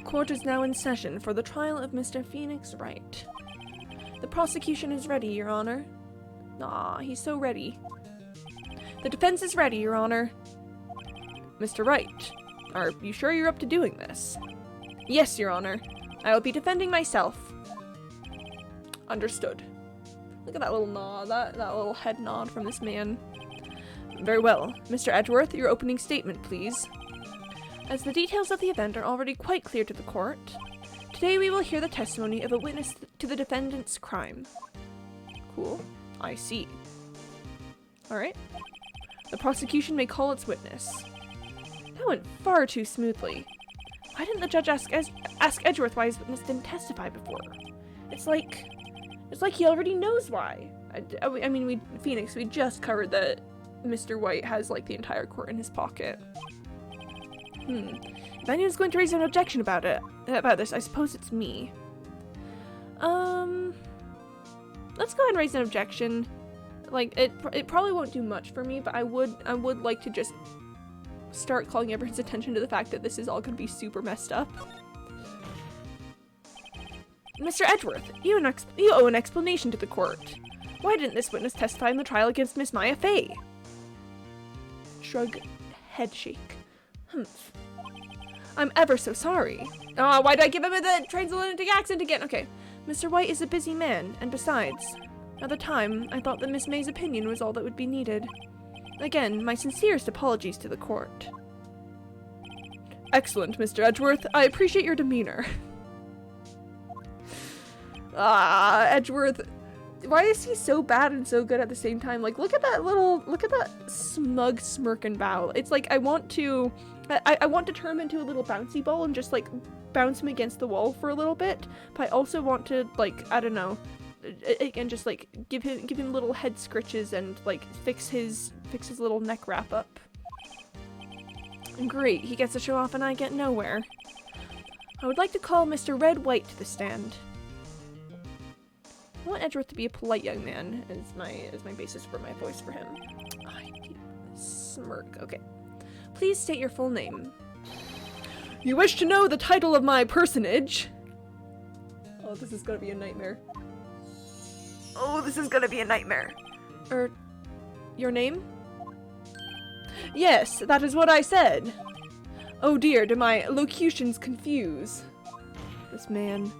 Court is now in session for the trial of Mr. Phoenix Wright. The prosecution is ready, Your Honor. Aw, he's so ready. The defense is ready, Your Honor. Mr. Wright, are you sure you're up to doing this? Yes, Your Honor. I will be defending myself. Understood. Look at that little nod, that little head nod from this man. Very well. Mr. Edgeworth, your opening statement, please. As the details of the event are already quite clear to the court, today we will hear the testimony of a witness to the defendant's crime. Cool. I see. Alright. The prosecution may call its witness. That went far too smoothly. Why didn't the judge ask Edgeworth why his witness didn't testify before? It's like he already knows why. I mean, Phoenix, we just covered that Mr. White has like the entire court in his pocket. If anyone's going to raise an objection about this, I suppose it's me. Let's go ahead and raise an objection. Like, it probably won't do much for me, but I would like to just start calling everyone's attention to the fact that this is all going to be super messed up. Mr. Edgeworth, you owe an explanation to the court. Why didn't this witness testify in the trial against Miss Maya Fey? Shrug, head shake. Humph. I'm ever so sorry. Why did I give him the transatlantic accent again? Okay. Mr. White is a busy man, and besides, at the time, I thought that Miss May's opinion was all that would be needed. Again, my sincerest apologies to the court. Excellent, Mr. Edgeworth. I appreciate your demeanor. Edgeworth. Why is he so bad and so good at the same time? Like, look at that smug smirk and bow. It's like, I want to turn him into a little bouncy ball and just, like, bounce him against the wall for a little bit. But I also want to, like, I don't know, and just, like, give him little head scritches and, like, fix his little neck wrap up. Great, he gets to show off and I get nowhere. I would like to call Mr. Red White to the stand. I want Edgeworth to be a polite young man as my basis for my voice for him. Smirk. Okay. Please state your full name. You wish to know the title of my personage? Oh, this is gonna be a nightmare. Oh, this is gonna be a nightmare. Your name? Yes, that is what I said. Oh dear, do my locutions confuse? This man.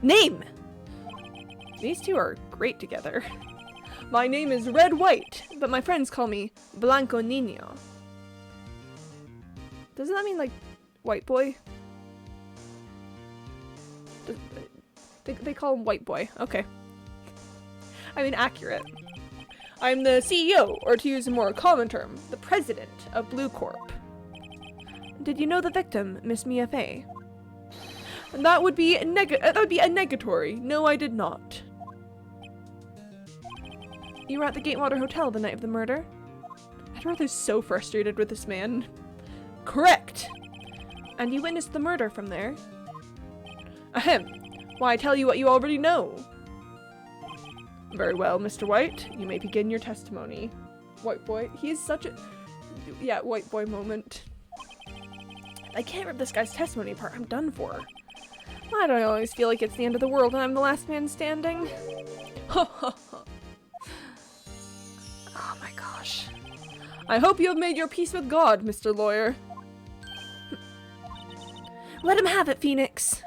Name! These two are great together. My name is Red White, but my friends call me Blanco Niño. Doesn't that mean, like, white boy? They call him white boy. Okay. I mean, accurate. I'm the CEO, or to use a more common term, the president of Blue Corp. Did you know the victim, Miss Mia Fey? That would be a negatory. No, I did not. You were at the Gatewater Hotel the night of the murder? Edward is so frustrated with this man. Correct! And you witnessed the murder from there? Ahem. Why, tell you what you already know. Very well, Mr. White. You may begin your testimony. White boy. He is such a... Yeah, white boy moment. I can't rip this guy's testimony apart. I'm done for. Why do I always feel like it's the end of the world and I'm the last man standing? Oh my gosh. I hope you have made your peace with God, Mr. Lawyer. Let him have it, Phoenix.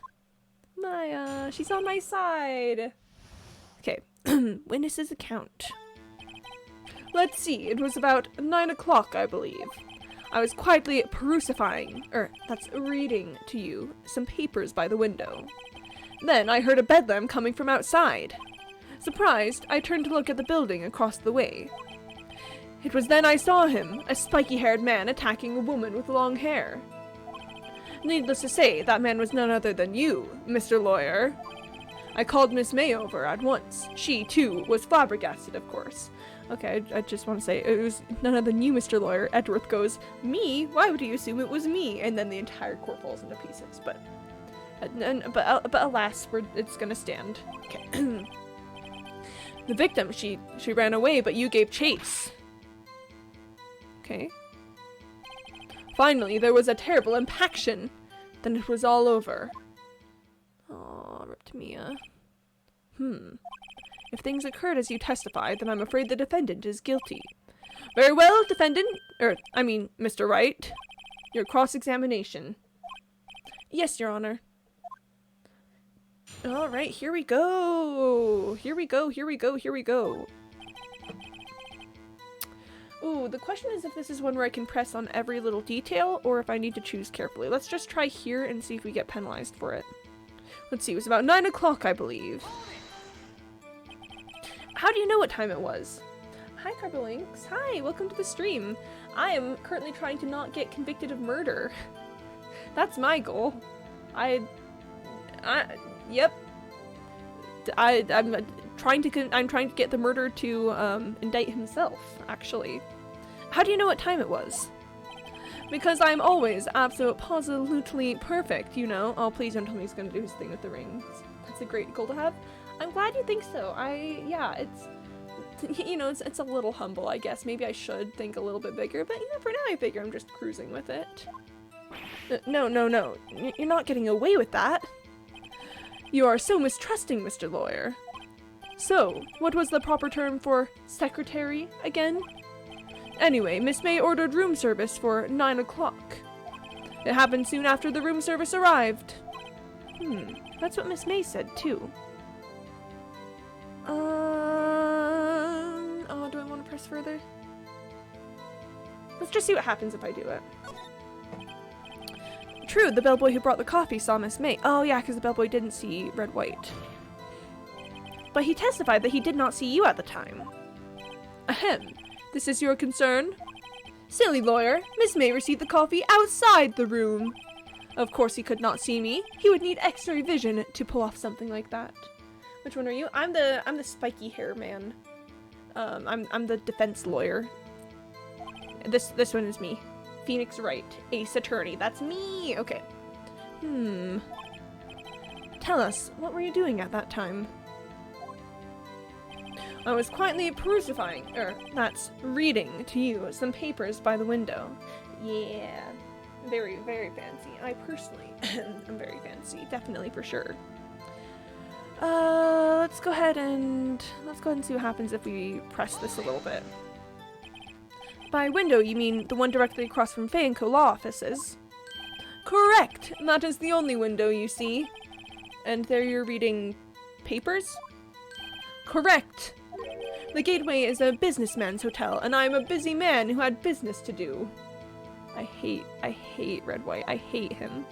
She's on my side. Okay, witness's account. Let's see, it was about 9 o'clock, I believe. I was quietly reading to you some papers by the window. Then I heard a bedlam coming from outside. Surprised, I turned to look at the building across the way. It was then I saw him, a spiky-haired man attacking a woman with long hair. Needless to say, that man was none other than you, Mr. Lawyer. I called Miss May over at once. She, too, was flabbergasted, of course. Okay, I just want to say, it was none other than you, Mr. Lawyer. Edgeworth goes, me? Why would you assume it was me? And then the entire court falls into pieces. But alas, it's gonna stand. Okay. The victim, she ran away, but you gave chase. Okay. Finally, there was a terrible impaction. Then it was all over. Aw, ripped Mia. If things occurred as you testified, then I'm afraid the defendant is guilty. Very well, defendant. Mr. Wright. Your cross-examination. Yes, Your Honor. Alright, here we go. Here we go. Ooh, the question is if this is one where I can press on every little detail, or if I need to choose carefully. Let's just try here and see if we get penalized for it. Let's see, it was about 9 o'clock, I believe. How do you know what time it was? Hi, Carbolinks. Hi, welcome to the stream. I am currently trying to not get convicted of murder. That's my goal. Yep. I'm trying to get the murderer to indict himself, actually. How do you know what time it was? Because I'm always absolutely perfect, you know. Oh, please don't tell me he's gonna do his thing with the rings. That's a great goal to have. I'm glad you think so. It's, you know, it's a little humble, I guess. Maybe I should think a little bit bigger, but you know, for now I figure I'm just cruising with it. No. You're not getting away with that. You are so mistrusting, Mr. Lawyer. So, what was the proper term for secretary again? Anyway, Miss May ordered room service for 9 o'clock. It happened soon after the room service arrived. That's what Miss May said, too. Oh, do I want to press further? Let's just see what happens if I do it. True, the bellboy who brought the coffee saw Miss May. Oh yeah, because the bellboy didn't see Red White. But he testified that he did not see you at the time. Ahem. This is your concern? Silly lawyer. Miss May received the coffee outside the room. Of course he could not see me. He would need X-ray vision to pull off something like that. Which one are you? I'm the spiky hair man. I'm the defense lawyer. This one is me. Phoenix Wright, ace attorney. That's me! Okay. Tell us, what were you doing at that time? I was quietly reading to you some papers by the window. Yeah. Very, very fancy. I personally am very fancy. Definitely, for sure. Let's go ahead and see what happens if we press this a little bit. By window, you mean the one directly across from Fay and Co. law offices? Correct! That is the only window you see. And there you're reading papers? Correct! The Gateway is a businessman's hotel, and I am a busy man who had business to do. I hate Red White. I hate him.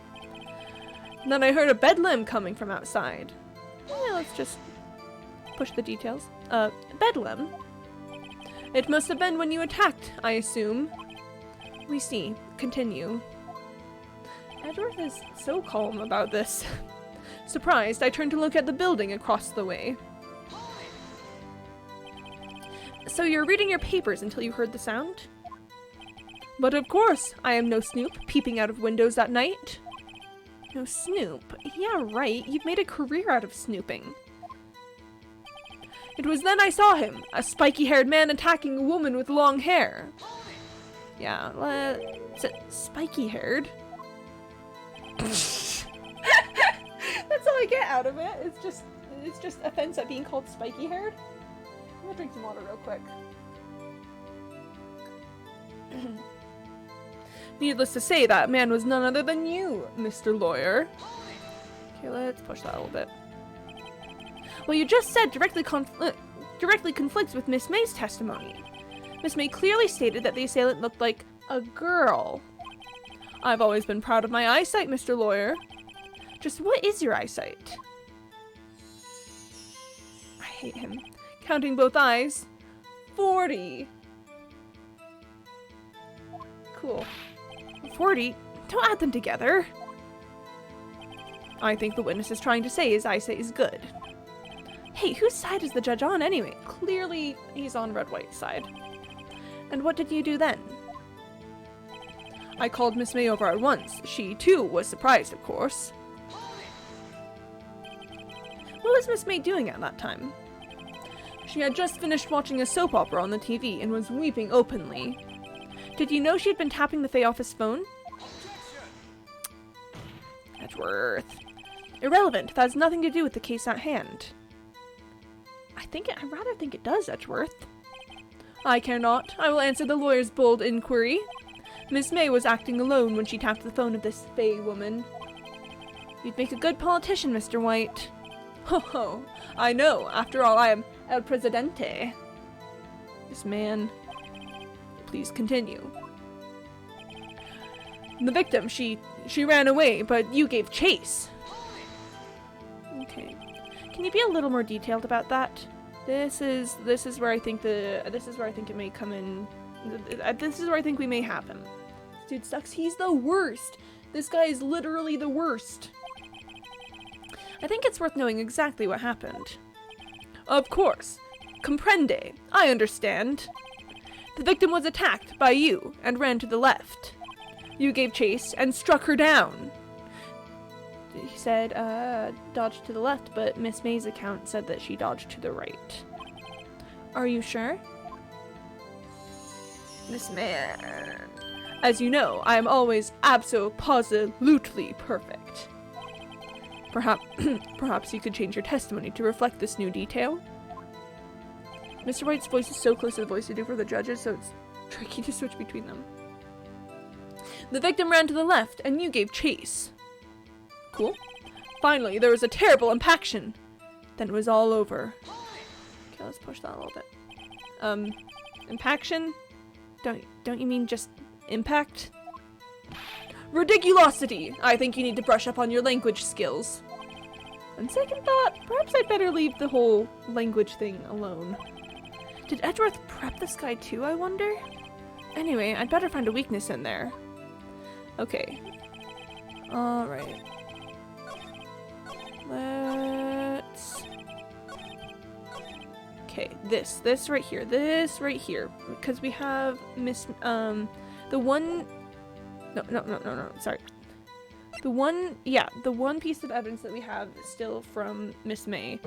Then I heard a bedlam coming from outside. Yeah, let's just push the details. Bedlam? It must have been when you attacked, I assume. We see. Continue. Edgeworth is so calm about this. Surprised, I turned to look at the building across the way. So you're reading your papers until you heard the sound? But of course, I am no snoop, peeping out of windows at night. No snoop? Yeah, right, you've made a career out of snooping. It was then I saw him, a spiky-haired man attacking a woman with long hair. Yeah, spiky-haired? That's all I get out of it. It's just offense at being called spiky-haired. I'm gonna drink some water real quick. Needless to say, that man was none other than you, Mr. Lawyer. Okay, let's push that a little bit. Well, you just said directly conflicts with Miss May's testimony. Miss May clearly stated that the assailant looked like a girl. I've always been proud of my eyesight, Mr. Lawyer. Just what is your eyesight? I hate him. Counting both eyes. 40. Cool. 40? Don't add them together. I think the witness is trying to say his eyesight is good. Hey, whose side is the judge on anyway? Clearly, he's on Red-White's side. And what did you do then? I called Miss May over at once. She, too, was surprised, of course. What was Miss May doing at that time? She had just finished watching a soap opera on the TV and was weeping openly. Did you know she had been tapping the Fay office phone? Edgeworth. Irrelevant. That has nothing to do with the case at hand. I'd rather think it does, Edgeworth. I care not. I will answer the lawyer's bold inquiry. Miss May was acting alone when she tapped the phone of this Fay woman. You'd make a good politician, Mr. White. Ho ho. I know. After all, I am El Presidente. This man. Please continue. The victim, she ran away, but you gave chase. Okay. Can you be a little more detailed about that? This is where I think it may come in. This is where I think we may have him. This dude sucks. He's the worst. This guy is literally the worst. I think it's worth knowing exactly what happened. Of course. Comprende. I understand. The victim was attacked by you and ran to the left. You gave chase and struck her down. He said, dodged to the left, but Miss May's account said that she dodged to the right. Are you sure? This man. As you know, I am always abso-positively perfect. Perhaps you could change your testimony to reflect this new detail? Mr. White's voice is so close to the voice you do for the judges, so it's tricky to switch between them. The victim ran to the left, and you gave chase. Cool. Finally, there was a terrible impaction. Then it was all over. Okay, let's push that a little bit. Impaction? Don't you mean just impact? Ridiculosity! I think you need to brush up on your language skills. On second thought, perhaps I'd better leave the whole language thing alone. Did Edgeworth prep this guy too, I wonder? Anyway, I'd better find a weakness in there. Okay. Alright. Let's... Okay, this right here, because we have the one piece of evidence that we have still from Miss May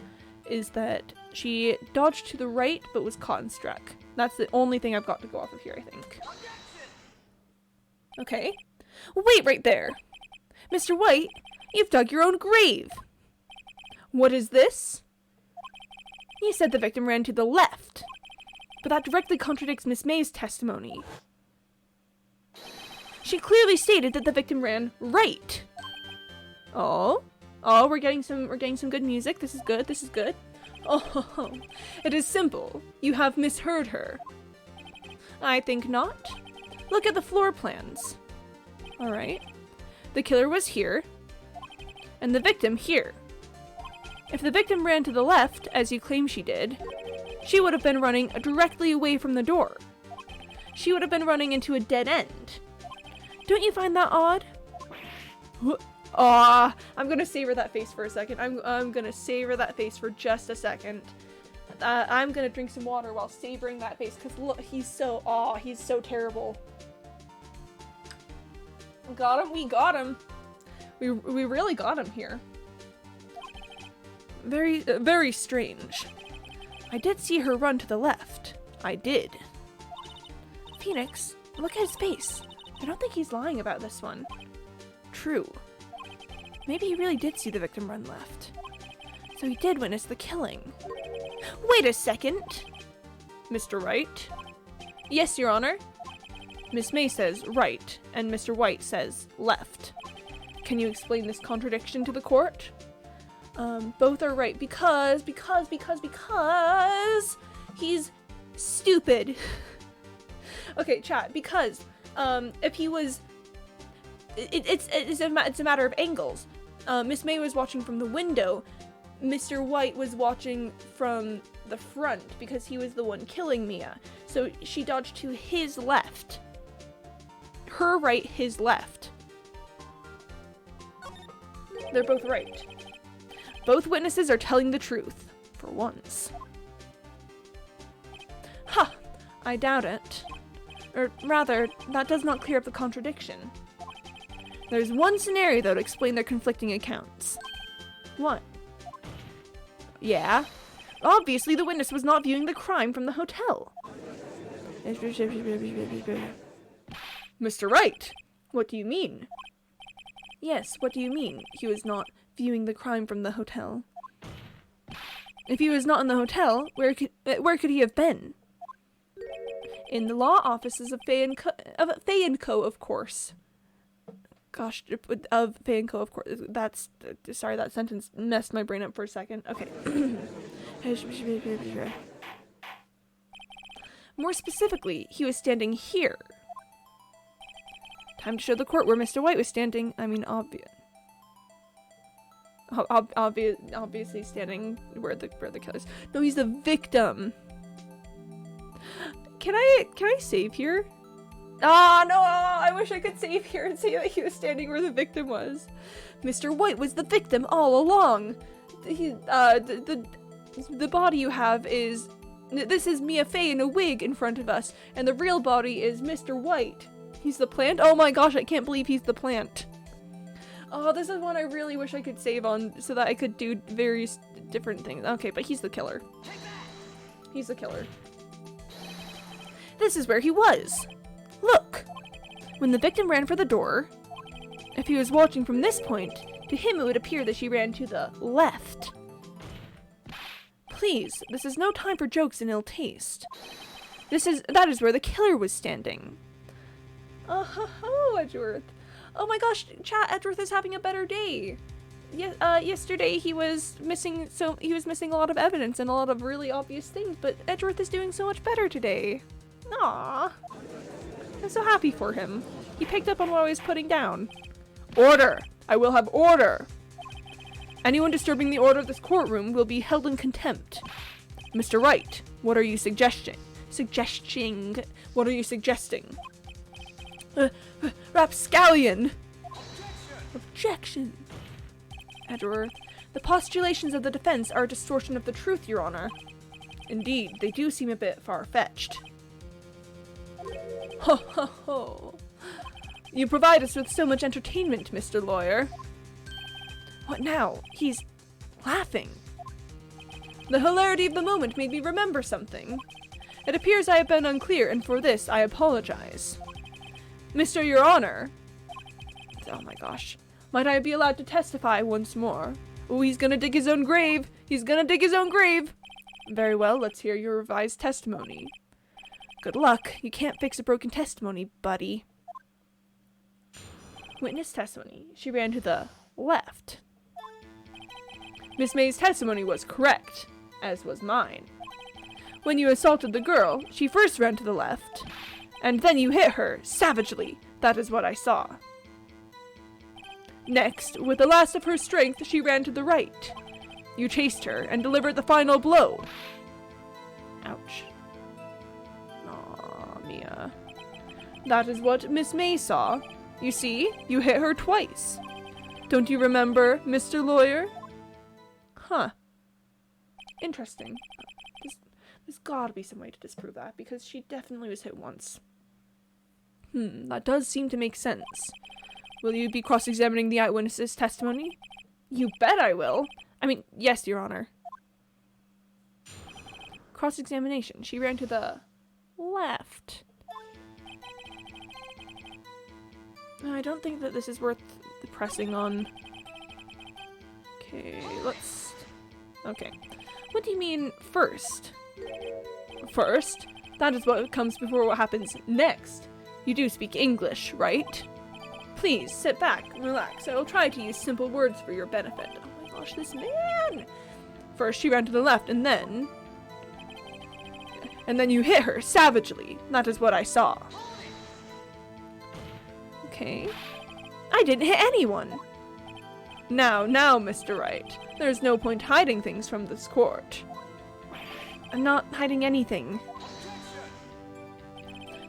is that she dodged to the right but was caught and struck. That's the only thing I've got to go off of here, I think. Okay. Wait right there! Mr. White, you've dug your own grave! What is this? You said the victim ran to the left, but that directly contradicts Miss May's testimony. She clearly stated that the victim ran right. Oh, we're getting some good music. This is good. Oh, it is simple. You have misheard her. I think not. Look at the floor plans. All right. The killer was here, and the victim here. If the victim ran to the left, as you claim she did, she would have been running directly away from the door. She would have been running into a dead end. Don't you find that odd? Aw, I'm gonna savor that face for a second. I'm gonna savor that face for just a second. I'm gonna drink some water while savoring that face, because look, he's so terrible. Got him, we got him. We really got him here. Very strange. I did see her run to the left. I did. Phoenix, look at his face. I don't think he's lying about this one. True. Maybe he really did see the victim run left. So he did witness the killing. Wait a second! Mr. Wright? Yes, Your Honor. Miss May says right, and Mr. White says left. Can you explain this contradiction to the court? Both are right because he's stupid. Okay, chat, because, if he was, it's a matter of angles. Miss May was watching from the window. Mr. White was watching from the front because he was the one killing Mia. So she dodged to his left. Her right, his left. They're both right. Both witnesses are telling the truth, for once. Ha! I doubt it. Or rather, that does not clear up the contradiction. There's one scenario, though, to explain their conflicting accounts. What? Yeah. Obviously, the witness was not viewing the crime from the hotel. Mr. Wright, what do you mean? Yes, what do you mean he was not viewing the crime from the hotel? If he was not in the hotel, where could he have been? In the law offices of Fay & Co, of course. Gosh, of Fay & Co, of course. That's, sorry, that sentence messed my brain up for a second. Okay. More specifically, he was standing here. Time to show the court where Mr. White was standing. I mean, obviously standing where the killers. No, he's the victim. Can I save here? Ah, no, I wish I could save here and say that he was standing where the victim was. Mr. White was the victim all along. The body you have is, this is Mia Fey in a wig in front of us, and the real body is Mr. White. He's the plant? Oh my gosh, I can't believe he's the plant. Oh, this is one I really wish I could save on so that I could do various different things. Okay, but he's the killer. He's the killer. This is where he was. Look! When the victim ran for the door, if he was watching from this point, to him it would appear that she ran to the left. Please, this is no time for jokes and ill taste. That is where the killer was standing. Oh ho ho, Edgeworth. Oh my gosh, chat, Edgeworth is having a better day. Yesterday he was missing a lot of evidence and a lot of really obvious things, but Edgeworth is doing so much better today. Aww. I'm so happy for him. He picked up on what I was putting down. Order! I will have order! Anyone disturbing the order of this courtroom will be held in contempt. Mr. Wright, what are you suggesting? What are you suggesting? Rapscallion! Objection! Edgeworth, the postulations of the defense are a distortion of the truth, Your Honor. Indeed, they do seem a bit far-fetched. Ho ho ho! You provide us with so much entertainment, Mr. Lawyer. What now? He's laughing. The hilarity of the moment made me remember something. It appears I have been unclear, and for this I apologize. Mr. Your Honor. Oh my gosh. Might I be allowed to testify once more? Oh, he's gonna dig his own grave! He's gonna dig his own grave! Very well, let's hear your revised testimony. Good luck. You can't fix a broken testimony, buddy. Witness testimony. She ran to the left. Miss May's testimony was correct, as was mine. When you assaulted the girl, she first ran to the left, and then you hit her, savagely. That is what I saw. Next, with the last of her strength, she ran to the right. You chased her and delivered the final blow. Ouch. Aw, Mia. That is what Miss May saw. You see, you hit her twice. Don't you remember, Mr. Lawyer? Huh. Interesting. There's gotta be some way to disprove that, because she definitely was hit once. That does seem to make sense. Will you be cross-examining the eyewitness's testimony? You bet I will. I mean, yes, Your Honor. Cross-examination. She ran to the left. I don't think that this is worth pressing on. Okay, let's... Okay. What do you mean, first? First? That is what comes before what happens next. You do speak English, right? Please, sit back and relax. I will try to use simple words for your benefit. Oh my gosh, this man! First, she ran to the left, and then you hit her, savagely. That is what I saw. Okay. I didn't hit anyone! Now, Mr. Wright. There's no point hiding things from this court. I'm not hiding anything.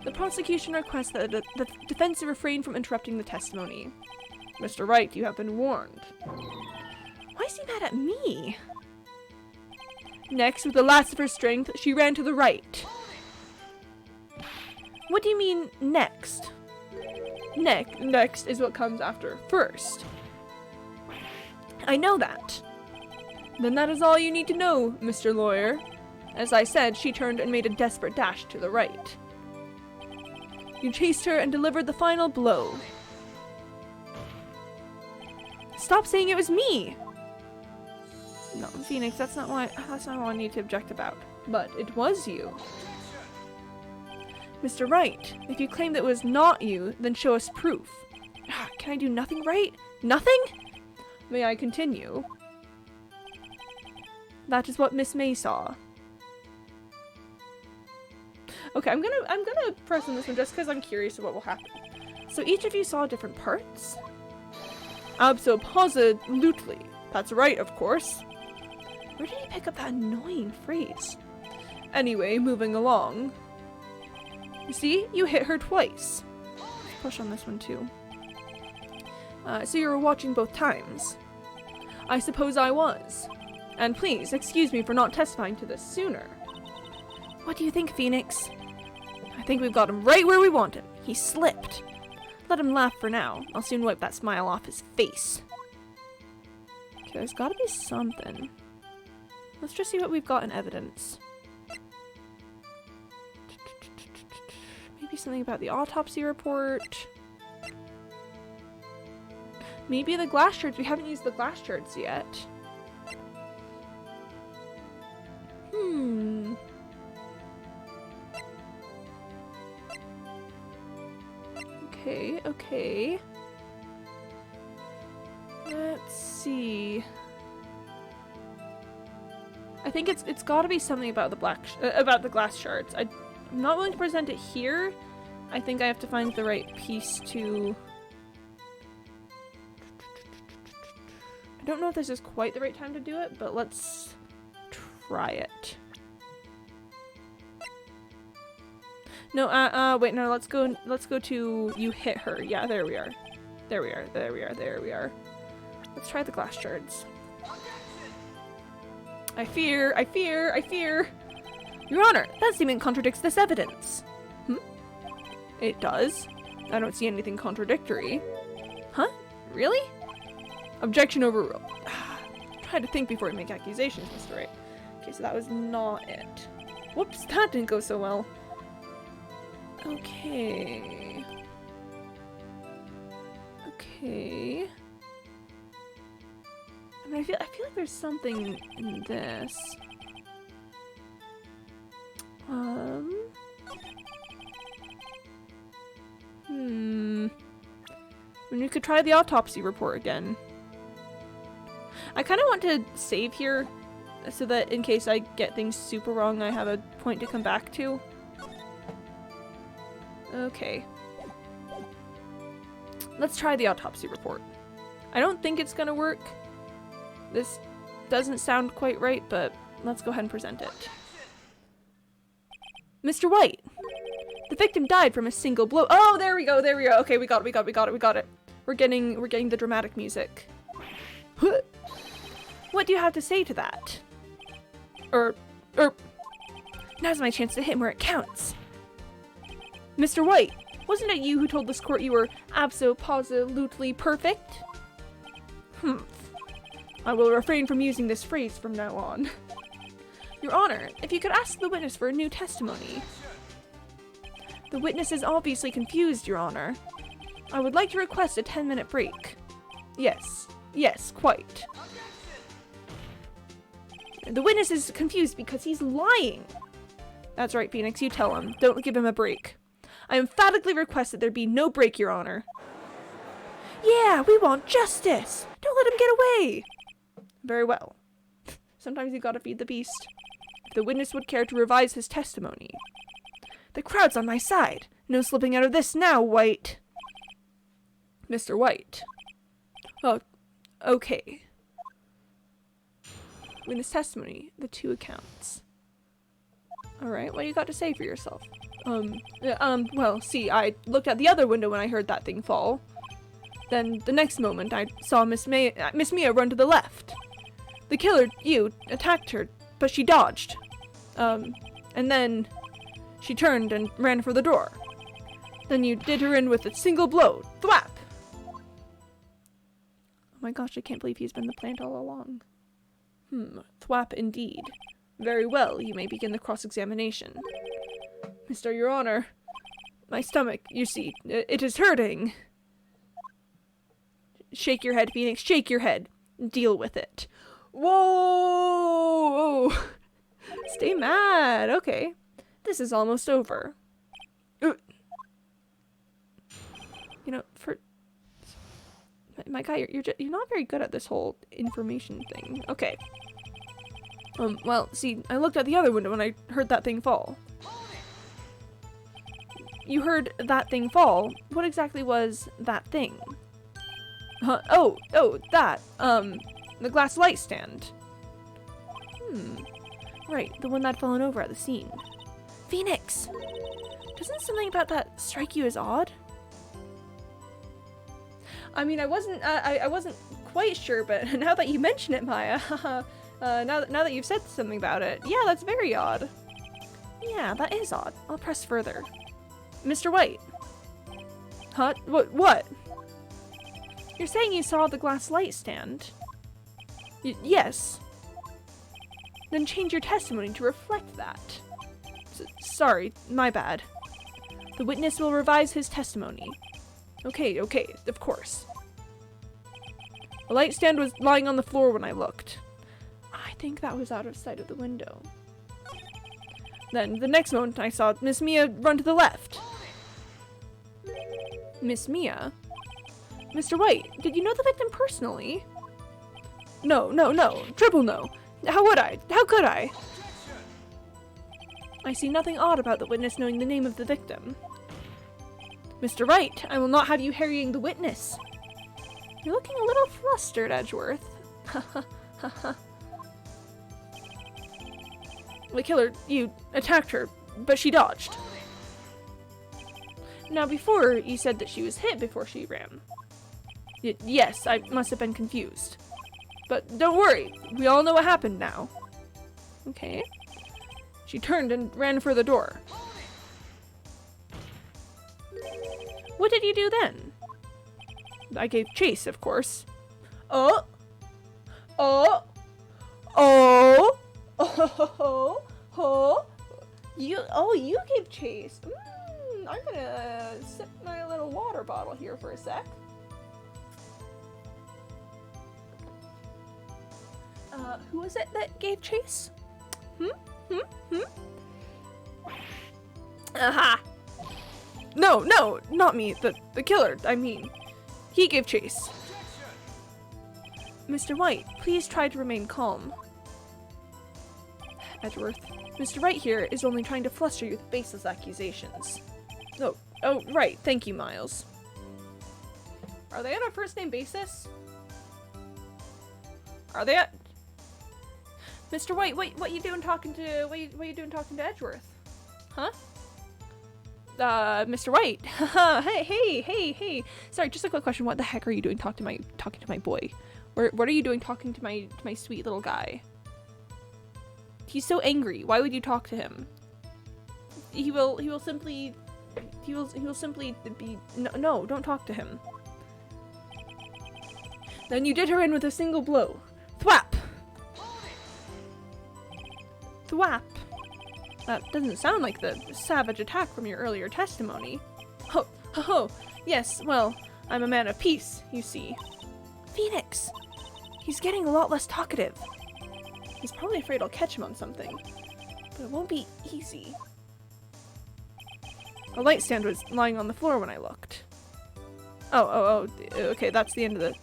The prosecution requests that the defense refrain from interrupting the testimony. Mr. Wright, you have been warned. Why is he mad at me? Next, with the last of her strength, she ran to the right. What do you mean, next? Next is what comes after first. I know that. Then that is all you need to know, Mr. Lawyer. As I said, she turned and made a desperate dash to the right. You chased her and delivered the final blow. Stop saying it was me! No, Phoenix, that's not what I need to object about. But it was you. Mr. Wright, if you claim that it was not you, then show us proof. Can I do nothing right? Nothing? May I continue? That is what Miss May saw. Okay, I'm gonna press on this one just because I'm curious of what will happen. So each of you saw different parts? Abso-positively. That's right, of course. Where did he pick up that annoying phrase? Anyway, moving along. You see, you hit her twice. Let's push on this one too. So you were watching both times. I suppose I was. And please, excuse me for not testifying to this sooner. What do you think, Phoenix? I think we've got him right where we want him. He slipped. Let him laugh for now. I'll soon wipe that smile off his face. Okay, there's gotta be something. Let's just see what we've got in evidence. Maybe something about the autopsy report. Maybe the glass shards. We haven't used the glass shards yet. Okay. Let's see. I think it's got to be something about the about the glass shards. I'm not willing to present it here. I think I have to find the right piece to. I don't know if this is quite the right time to do it, but let's try it. No, wait, no, let's go to you hit her. Yeah, there we are. There we are. Let's try the glass shards. I fear. Your Honor, that statement contradicts this evidence. It does. I don't see anything contradictory. Huh? Really? Objection overruled. Try to think before you make accusations, Mr. Wright. Okay, so that was not it. Whoops, that didn't go so well. Okay. I mean, I feel like there's something in this. I mean, we could try the autopsy report again. I kind of want to save here so that in case I get things super wrong, I have a point to come back to. Okay. Let's try the autopsy report. I don't think it's gonna work. This doesn't sound quite right, but let's go ahead and present it. Mr. White! The victim died from a single blow. Oh, there we go. Okay, we got it. We're getting the dramatic music. What do you have to say to that? Now's my chance to hit him where it counts. Mr. White, wasn't it you who told this court you were abso-positively perfect? I will refrain from using this phrase from now on. Your Honor, if you could ask the witness for a new testimony. The witness is obviously confused, Your Honor. I would like to request a 10-minute break. Yes, quite. The witness is confused because he's lying. That's right, Phoenix, you tell him. Don't give him a break. I emphatically request that there be no break, Your Honor. Yeah, we want justice! Don't let him get away! Very well. Sometimes you gotta feed the beast. If the witness would care to revise his testimony. The crowd's on my side. No slipping out of this now, White. Mr. White. Oh, okay. Witness testimony, the 2 accounts. Alright, what do you got to say for yourself? Well, see, I looked out the other window when I heard that thing fall. Then, the next moment, I saw Miss Mia run to the left. The killer, you, attacked her, but she dodged. And then she turned and ran for the door. Then you did her in with a single blow. Thwap! Oh my gosh, I can't believe he's been the plant all along. Thwap indeed. Very well, you may begin the cross-examination. Mr. Your Honor, my stomach, you see, it is hurting. Shake your head, Phoenix, shake your head. Deal with it. Whoa! Stay mad, okay. This is almost over. You know, my guy, you're not very good at this whole information thing. Okay. Well, see, I looked out the other window when I heard that thing fall. You heard that thing fall? What exactly was that thing? Oh, that, the glass light stand. Right, the one that'd fallen over at the scene. Phoenix! Doesn't something about that strike you as odd? I mean, I wasn't quite sure, but now that you mention it, Maya, now that you've said something about it, yeah, that's very odd. Yeah, that is odd. I'll press further. Mr. White. Huh? What? You're saying you saw the glass light stand? Yes. Then change your testimony to reflect that. Sorry, my bad. The witness will revise his testimony. Okay, of course. The light stand was lying on the floor when I looked. I think that was out of sight of the window. Then, the next moment, I saw Miss Mia run to the left. Miss Mia? Mr. White, did you know the victim personally? No. Triple no. How would I? How could I? I see nothing odd about the witness knowing the name of the victim. Mr. Wright, I will not have you harrying the witness. You're looking a little flustered, Edgeworth. The killer, you attacked her, but she dodged. Now before, you said that she was hit before she ran. Yes, I must have been confused. But don't worry, we all know what happened now. Okay. She turned and ran for the door. What did you do then? I gave chase, of course. Oh! You gave chase. I'm gonna sip my little water bottle here for a sec. Who was it that gave chase? Aha! No, not me. The killer, I mean. He gave chase. Mr. White, please try to remain calm. Edgeworth, Mr. Wright here is only trying to fluster you with baseless accusations. Oh, right. Thank you, Miles. Are they on a first-name basis? Are they at... Mr. White, what you doing talking to... What you doing talking to Edgeworth? Huh? Mr. White. Hey. Sorry, just a quick question. What the heck are you doing talking to my boy? What are you doing talking to my sweet little guy? He's so angry. Why would you talk to him? He will simply be no, don't talk to him. Then you did her in with a single blow. Thwap! Thwap. That doesn't sound like the savage attack from your earlier testimony. Ho! Yes, well, I'm a man of peace, you see. Phoenix! He's getting a lot less talkative. He's probably afraid I'll catch him on something. But it won't be easy. A light stand was lying on the floor when I looked. Oh, okay, that's the end of the...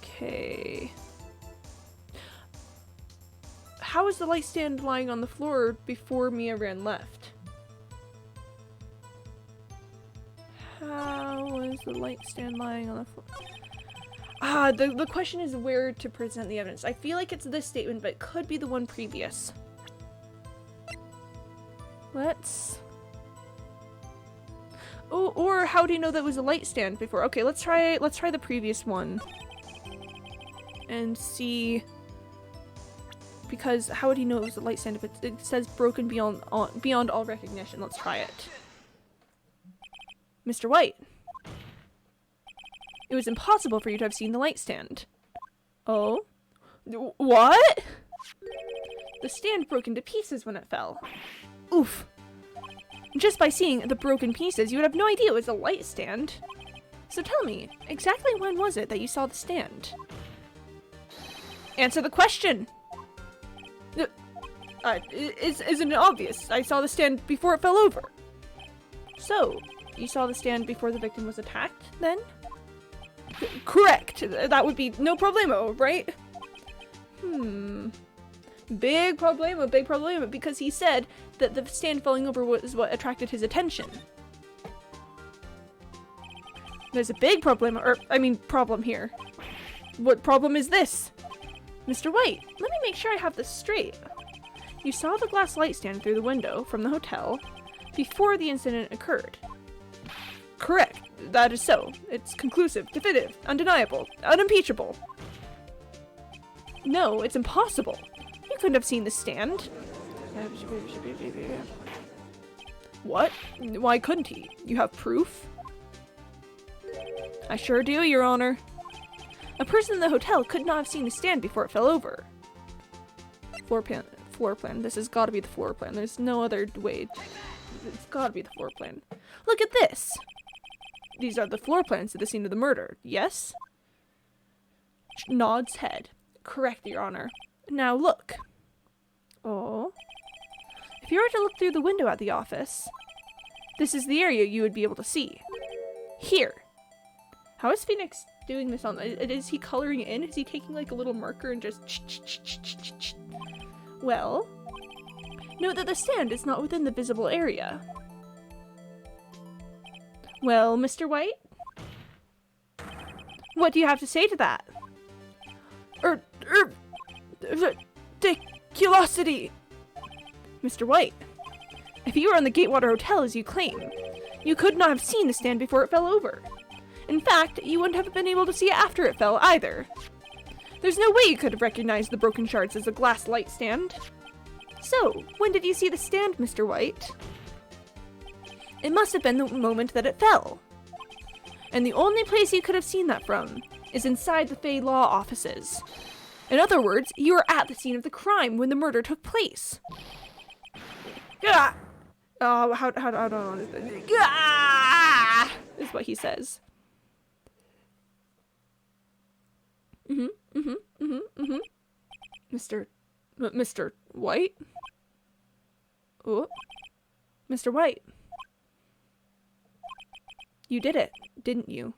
Okay... How was the light stand lying on the floor before Mia ran left? How was the light stand lying on the floor? The question is where to present the evidence. I feel like it's this statement, but it could be the one previous. Let's... Oh, or how do you know that was a light stand before? Okay, let's try the previous one. And see... Because how would he know it was a light stand if it says broken beyond all recognition? Let's try it. Mr. White. It was impossible for you to have seen the light stand. Oh? What? The stand broke into pieces when it fell. Oof. Just by seeing the broken pieces, you would have no idea it was a light stand. So tell me, exactly when was it that you saw the stand? Answer the question! Isn't it obvious? I saw the stand before it fell over. So, you saw the stand before the victim was attacked, then? Correct! That would be no problemo, right? Big problemo, because he said that the stand falling over was what attracted his attention. There's a big problem here. What problem is this? Mr. White, let me make sure I have this straight. You saw the glass light stand through the window from the hotel before the incident occurred. Correct. That is so. It's conclusive, definitive, undeniable, unimpeachable. No, it's impossible. You couldn't have seen the stand. What? Why couldn't he? You have proof? I sure do, Your Honor. A person in the hotel could not have seen the stand before it fell over. Floor plan. This has got to be the floor plan. There's no other way. It's got to be the floor plan. Look at this! These are the floor plans to the scene of the murder, yes? Nods head. Correct, Your Honor. Now look. Oh. If you were to look through the window at the office, this is the area you would be able to see. Here. How is Phoenix doing this on? Is he coloring in? Is he taking like a little marker and just Well, note that the stand is not within the visible area. Well, Mr. White? What do you have to say to that? Ridiculosity! Mr. White, if you were in the Gatewater Hotel as you claim, you could not have seen the stand before it fell over. In fact, you wouldn't have been able to see it after it fell either. There's no way you could have recognized the broken shards as a glass light stand. So, when did you see the stand, Mr. White? It must have been the moment that it fell. And the only place you could have seen that from is inside the Fey Law offices. In other words, you were at the scene of the crime when the murder took place. Gah! Oh, how do I want to... Gah! Is what he says. Mr. White? Oh. Mr. White. You did it, didn't you?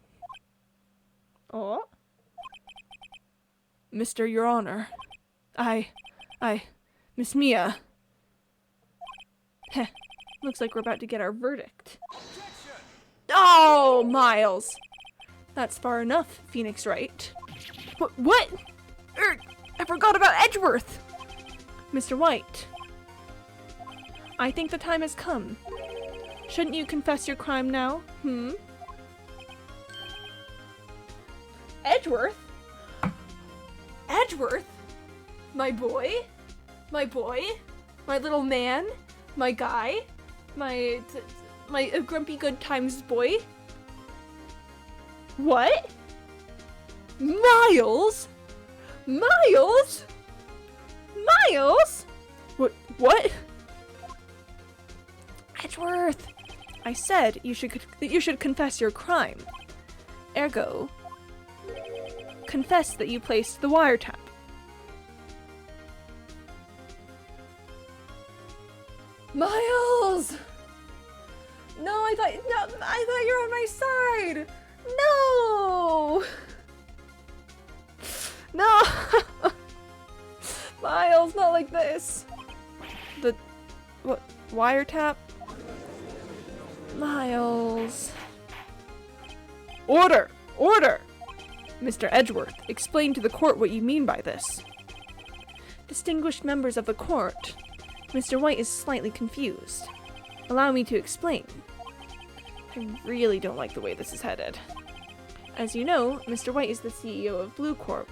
Oh. Mr. Your Honor. Miss Mia. Heh. Looks like we're about to get our verdict. Oh, Miles! That's far enough, Phoenix Wright. What? I forgot about Edgeworth! Mr. White. I think the time has come. Shouldn't you confess your crime now? Edgeworth? Edgeworth? My boy? My boy? My little man? My guy? My grumpy good times boy? What? Miles? Miles? Miles? What? Edgeworth! I said you should confess your crime. Ergo, confess that you placed the wiretap. Miles! No, I thought you were on my side! No! No! Miles, not like this. What? Wiretap? Miles. Order! Order! Mr. Edgeworth, explain to the court what you mean by this. Distinguished members of the court, Mr. White is slightly confused. Allow me to explain. I really don't like the way this is headed. As you know, Mr. White is the CEO of Blue Corp.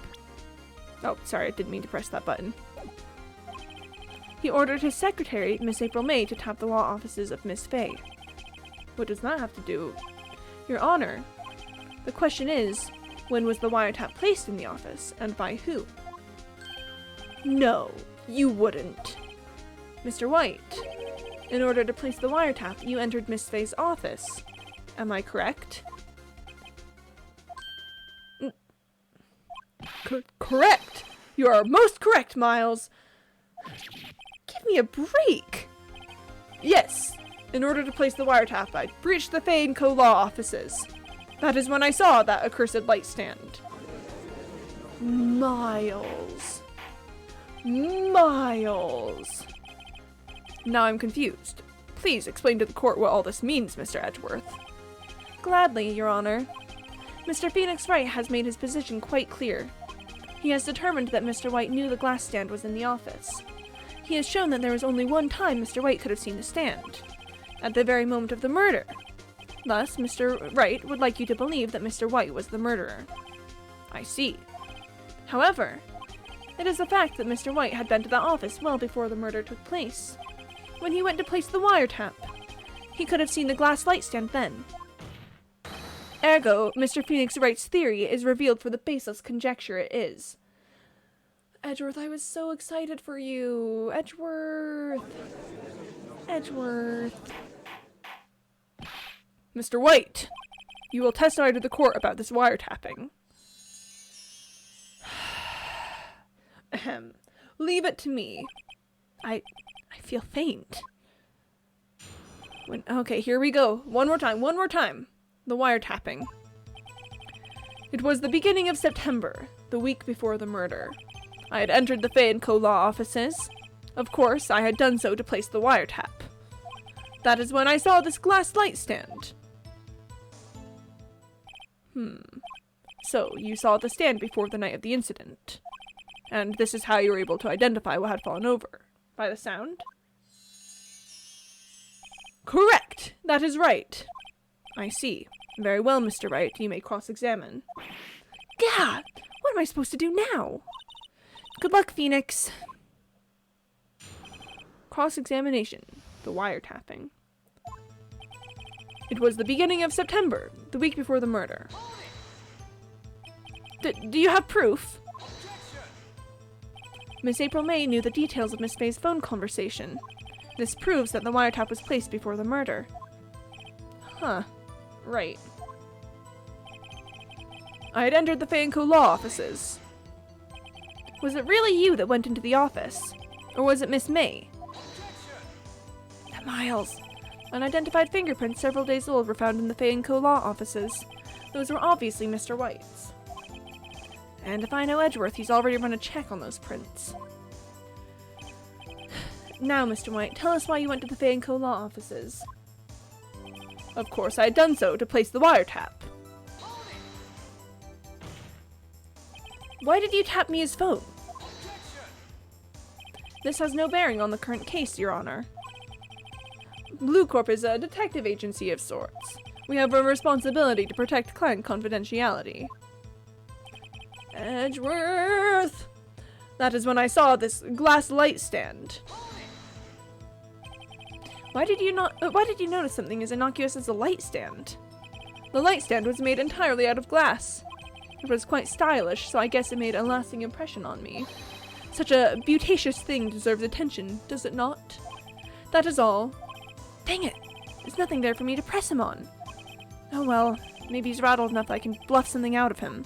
Oh, sorry, I didn't mean to press that button. He ordered his secretary, Miss April May, to tap the law offices of Miss Fay. What does that have to do? Your Honor, the question is, when was the wiretap placed in the office, and by who? No, you wouldn't. Mr. White, in order to place the wiretap, you entered Miss Fay's office. Am I correct? Correct! You are most correct, Miles! Give me a break! Yes, in order to place the wiretap, I breached the Fay & Co. law offices. That is when I saw that accursed light stand. Miles. Miles. Now I'm confused. Please explain to the court what all this means, Mr. Edgeworth. Gladly, Your Honor. Mr. Phoenix Wright has made his position quite clear. He has determined that Mr. White knew the glass stand was in the office. He has shown that there was only one time Mr. White could have seen the stand. At the very moment of the murder. Thus, Mr. Wright would like you to believe that Mr. White was the murderer. I see. However, it is a fact that Mr. White had been to that office well before the murder took place. When he went to place the wiretap, he could have seen the glass light stand then. Ergo, Mr. Phoenix Wright's theory is revealed for the baseless conjecture it is. Edgeworth, I was so excited for you. Edgeworth. Edgeworth. Mr. White, you will testify to the court about this wiretapping. Ahem. Leave it to me. I feel faint. Okay, here we go. One more time. The wiretapping. It was the beginning of September, the week before the murder. I had entered the Fay & Co. law offices. Of course, I had done so to place the wiretap. That is when I saw this glass light stand. So, you saw the stand before the night of the incident. And this is how you were able to identify what had fallen over. By the sound? Correct! That is right. I see. Very well, Mr. Wright. You may cross-examine. Gah! What am I supposed to do now? Good luck, Phoenix. Cross-examination. The wiretapping. It was the beginning of September, the week before the murder. Do you have proof? Miss April May knew the details of Miss Fay's phone conversation. This proves that the wiretap was placed before the murder. Huh. Right. I had entered the Fay & Co. law offices. Was it really you that went into the office? Or was it Miss May? Miles. Unidentified fingerprints several days old were found in the Fay & Co. law offices. Those were obviously Mr. White's. And if I know Edgeworth, he's already run a check on those prints. Now, Mr. White, tell us why you went to the Fay & Co. law offices. Of course, I had done so to place the wiretap. Why did you tap Mia's phone? This has no bearing on the current case, Your Honor. Blue Corp is a detective agency of sorts. We have a responsibility to protect client confidentiality. Edgeworth! That is when I saw this glass light stand. Why did you notice something as innocuous as a light stand? The light stand was made entirely out of glass. It was quite stylish, so I guess it made a lasting impression on me. Such a beauticious thing deserves attention, does it not? That is all. Dang it! There's nothing there for me to press him on. Oh well, maybe he's rattled enough that I can bluff something out of him.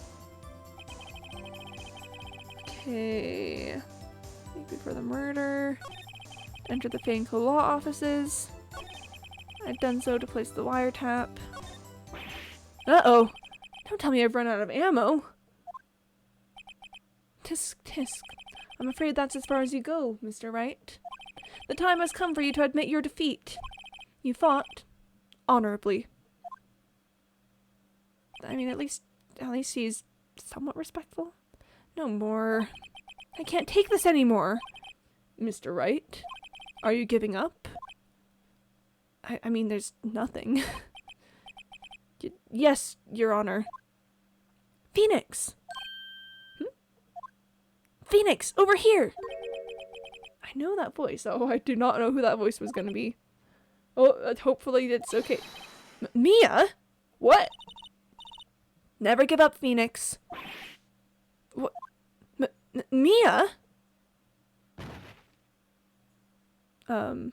Okay. Maybe for the murder. Enter the Fanco Law offices. I've done so to place the wiretap. Uh-oh! Don't tell me I've run out of ammo! Tisk tisk. I'm afraid that's as far as you go, Mr. Wright. The time has come for you to admit your defeat. You fought honorably. I mean, at least he's somewhat respectful. No more. I can't take this anymore. Mr. Wright, are you giving up? I mean, there's nothing. Yes, Your Honor. Phoenix! Phoenix, over here! I know that voice. Oh, I do not know who that voice was gonna be. Oh, hopefully it's okay. Mia? What? Never give up, Phoenix. What? Mia? Where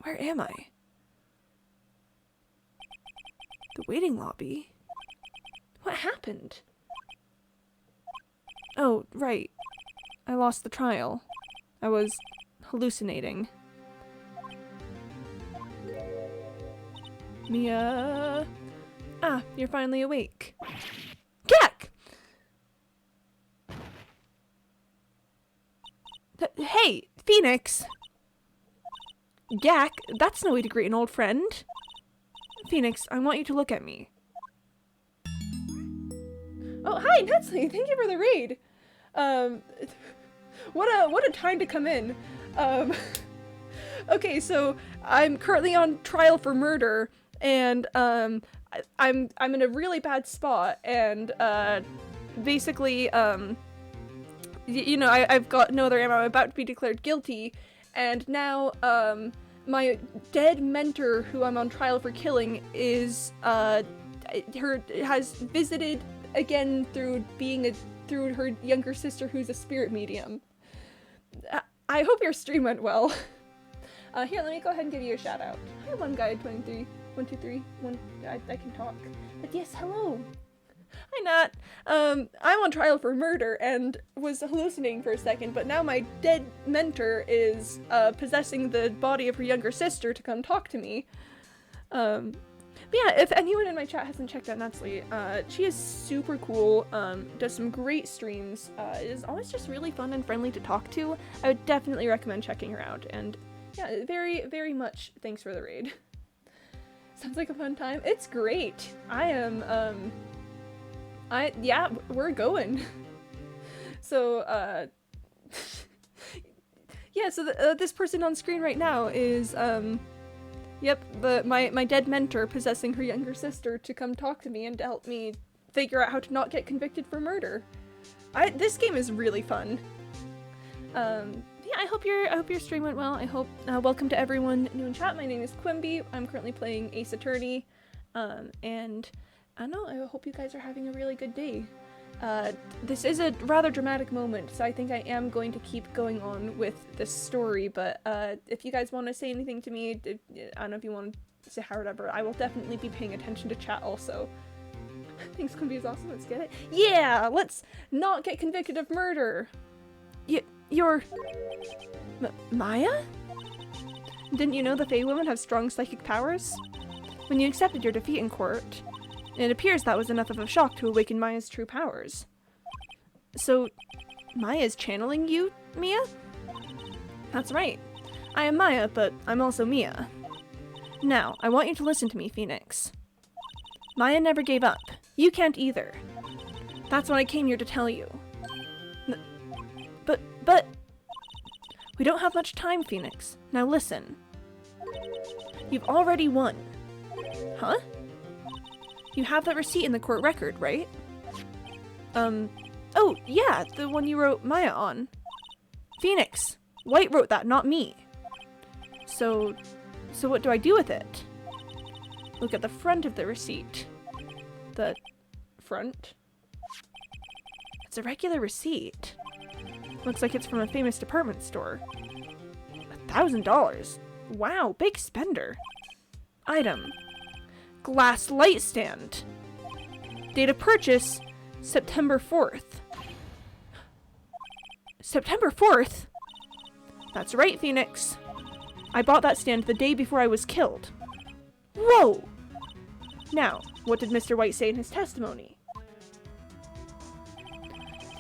am I? The waiting lobby? What happened? Oh, right. I lost the trial. I was hallucinating. Mia... Ah, you're finally awake. Gak! Hey, Phoenix! Gak, that's no way to greet an old friend. Phoenix, I want you to look at me. Oh, hi, Netsley! Thank you for the raid! What a time to come in. Okay, so I'm currently on trial for murder, and I'm in a really bad spot, and basically you know, I've got no other ammo. I'm about to be declared guilty, and now my dead mentor, who I'm on trial for killing, is has visited again through through her younger sister, who's a spirit medium. I hope your stream went well. Here, let me go ahead and give you a shout out. Hi, one guy 23 123 1. I can talk. But yes, hello. Hi, Nat. I'm on trial for murder and was hallucinating for a second, but now my dead mentor is possessing the body of her younger sister to come talk to me. But yeah, if anyone in my chat hasn't checked out Natsley, she is super cool, does some great streams, is always just really fun and friendly to talk to. I would definitely recommend checking her out, and yeah, very, very much thanks for the raid. Sounds like a fun time. It's great. I am, yeah, we're going. So, yeah, so this person on screen right now is, yep, my dead mentor possessing her younger sister to come talk to me and to help me figure out how to not get convicted for murder. This game is really fun. Yeah, I hope your stream went well. I hope, welcome to everyone new in chat. My name is Quimby. I'm currently playing Ace Attorney, and I don't know, I hope you guys are having a really good day. This is a rather dramatic moment, so I think I am going to keep going on with this story, but if you guys want to say anything to me, I don't know if you want to say hi or whatever, I will definitely be paying attention to chat also. Thanks, Quimby is awesome, let's get it. Yeah, let's not get convicted of murder! You're... Maya? Didn't you know the Fae women have strong psychic powers? When you accepted your defeat in court, it appears that was enough of a shock to awaken Maya's true powers. So, Maya's channeling you, Mia? That's right. I am Maya, but I'm also Mia. Now, I want you to listen to me, Phoenix. Maya never gave up. You can't either. That's what I came here to tell you. But... We don't have much time, Phoenix. Now listen. You've already won. Huh? You have that receipt in the court record, right? Oh, yeah, the one you wrote Maya on. Phoenix! White wrote that, not me. So what do I do with it? Look at the front of the receipt. The front? It's a regular receipt. Looks like it's from a famous department store. $1,000. Wow, big spender. Item. Glass light stand. Date of purchase, September 4th. September 4th? That's right, Phoenix. I bought that stand the day before I was killed. Whoa! Now, what did Mr. White say in his testimony?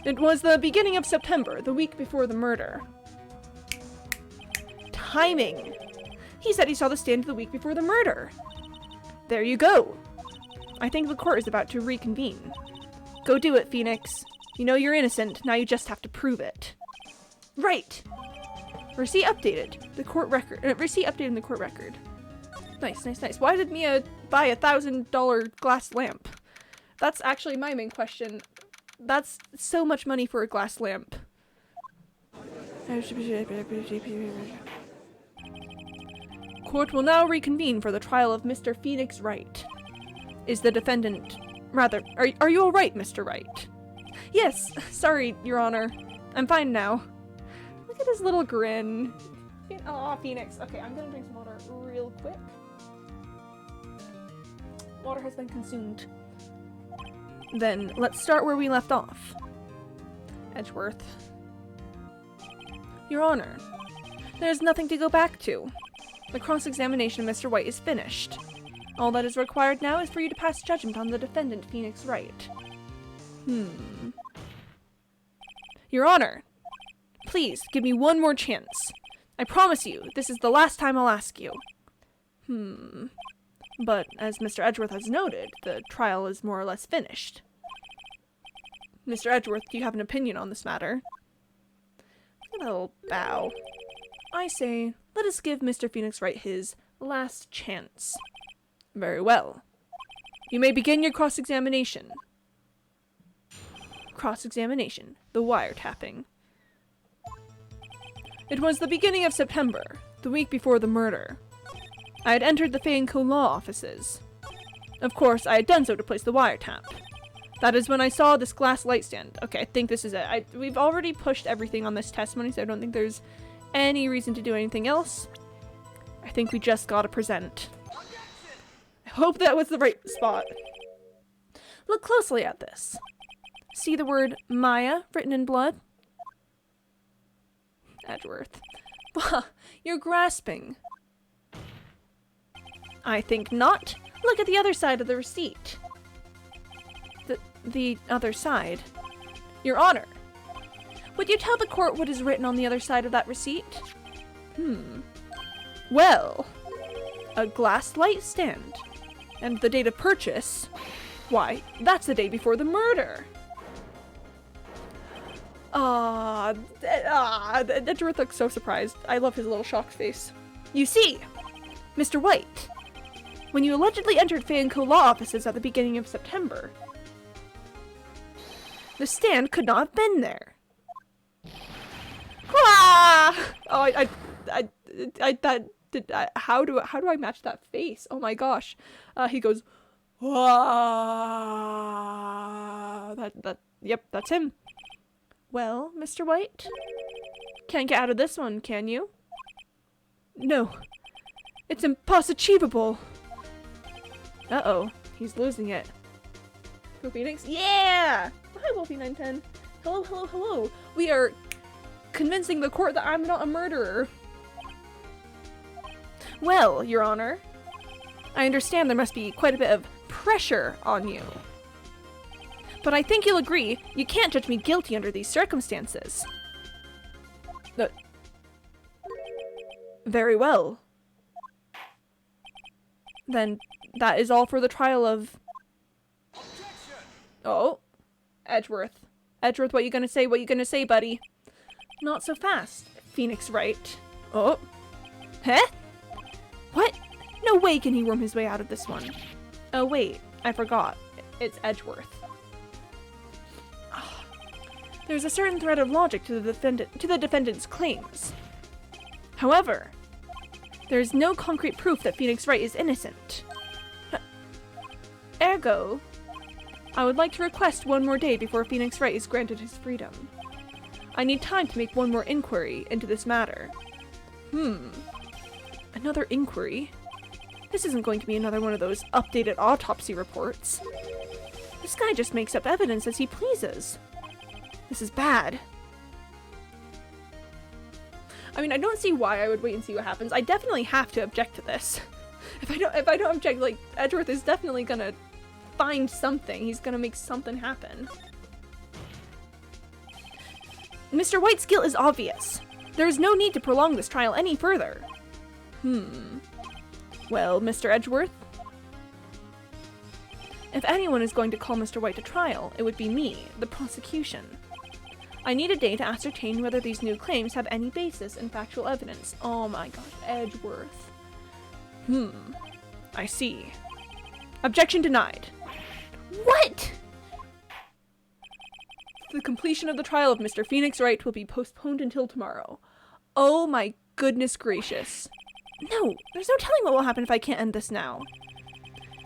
It was the beginning of September, the week before the murder. Timing! He said he saw the stand the week before the murder. There you go. I think the court is about to reconvene. Go do it, Phoenix. You know you're innocent, now you just have to prove it. Right! Receipt updated. The court record. Receipt updated in the court record. Nice, nice, nice. Why did Mia buy a $1,000 glass lamp? That's actually my main question. That's so much money for a glass lamp. Court will now reconvene for the trial of Mr. Phoenix Wright. Is the defendant... Rather, are you alright, Mr. Wright? Yes, sorry, Your Honor. I'm fine now. Look at his little grin. Aw, Phoenix. Okay, I'm gonna drink some water real quick. Water has been consumed. Then, let's start where we left off. Edgeworth. Your Honor, there's nothing to go back to. The cross-examination of Mr. White is finished. All that is required now is for you to pass judgment on the defendant, Phoenix Wright. Your Honor, please, give me one more chance. I promise you, this is the last time I'll ask you. But, as Mr. Edgeworth has noted, the trial is more or less finished. Mr. Edgeworth, do you have an opinion on this matter? A little bow. I say, let us give Mr. Phoenix Wright his last chance. Very well. You may begin your cross-examination. Cross-examination. The wiretapping. It was the beginning of September, the week before the murder. I had entered the Fay & Co. law offices. Of course, I had done so to place the wiretap. That is when I saw this glass light stand. Okay, I think this is it. We've already pushed everything on this testimony, so I don't think there's any reason to do anything else. I think we just gotta present. I hope that was the right spot. Look closely at this. See the word Maya written in blood? Edgeworth. Bah, you're grasping. I think not. Look at the other side of the receipt. The other side? Your Honor, would you tell the court what is written on the other side of that receipt? Well, a glass light stand. And the date of purchase? Why, that's the day before the murder. Edgeworth looks so surprised. I love his little shocked face. You see, Mr. White, when you allegedly entered Fay & Co. law offices at the beginning of September, the stand could not have been there. Ah! Oh, how do I match that face? Oh my gosh. He goes, ah! Yep, that's him. Well, Mr. White? Can't get out of this one, can you? No. It's impossible. Uh-oh. He's losing it. Phoenix? Yeah! Hi, Wolfie910. Hello, hello, hello. We are convincing the court that I'm not a murderer. Well, Your Honor, I understand there must be quite a bit of pressure on you. But I think you'll agree, you can't judge me guilty under these circumstances. Very well. Then that is all for the trial of... Oh, Edgeworth. Edgeworth, what you gonna say? What you gonna say, buddy? Not so fast. Phoenix Wright. Oh. Huh? What? No way can he worm his way out of this one. Oh wait, I forgot. It's Edgeworth. There's a certain thread of logic to the defendant's claims. However, there is no concrete proof that Phoenix Wright is innocent. Ergo, I would like to request one more day before Phoenix Wright is granted his freedom. I need time to make one more inquiry into this matter. Another inquiry? This isn't going to be another one of those updated autopsy reports. This guy just makes up evidence as he pleases. This is bad. I mean, I don't see why I would wait and see what happens. I definitely have to object to this. If I don't object, like, Edgeworth is definitely gonna find something. He's gonna make something happen. Mr. White's guilt is obvious. There is no need to prolong this trial any further. Well, Mr. Edgeworth? If anyone is going to call Mr. White to trial, it would be me, the prosecution. I need a day to ascertain whether these new claims have any basis in factual evidence. Oh my gosh, Edgeworth. I see. Objection denied. What? The completion of the trial of Mr. Phoenix Wright will be postponed until tomorrow. Oh my goodness gracious. No, there's no telling what will happen if I can't end this now.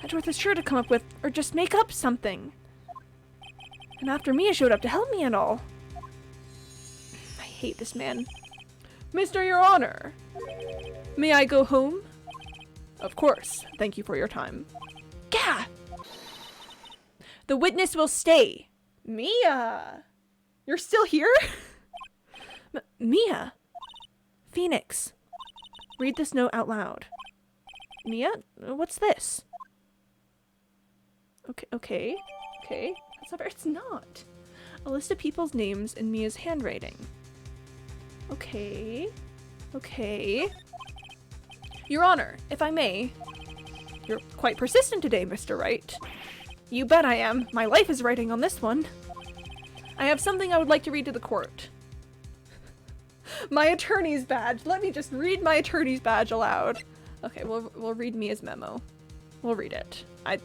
Edgeworth is sure to come up with, or just make up something. And after Mia showed up to help me and all. I hate this man. Mr. Your Honor, may I go home? Of course. Thank you for your time. Gah! The witness will stay. Mia! You're still here? Mia? Phoenix. Read this note out loud. Mia? What's this? Okay. That's not, it's not. A list of people's names in Mia's handwriting. Okay. Your Honor, if I may. You're quite persistent today, Mr. Wright. You bet I am. My life is writing on this one. I have something I would like to read to the court. My attorney's badge. Let me just read my attorney's badge aloud. Okay, we'll read Mia's memo. We'll read it. I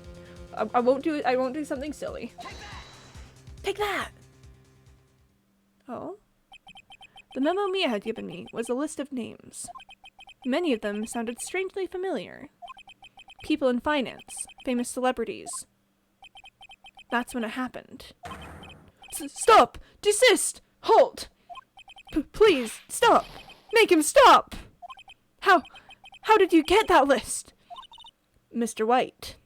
won't do it. I won't do something silly. Take that! Oh? The memo Mia had given me was a list of names. Many of them sounded strangely familiar. People in finance, famous celebrities. That's when it happened. Stop! Desist! Halt! Please, stop! Make him stop! How did you get that list? Mr. White,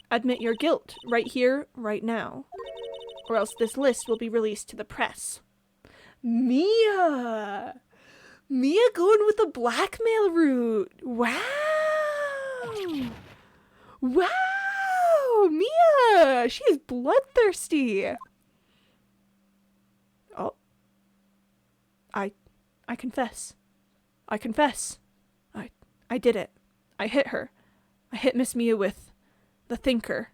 admit your guilt right here, right now. Or else this list will be released to the press. Mia! Mia going with the blackmail route! Wow! Wow! Mia! She is bloodthirsty! Oh. I confess. I confess. I did it. I hit her. I hit Miss Mia with the thinker.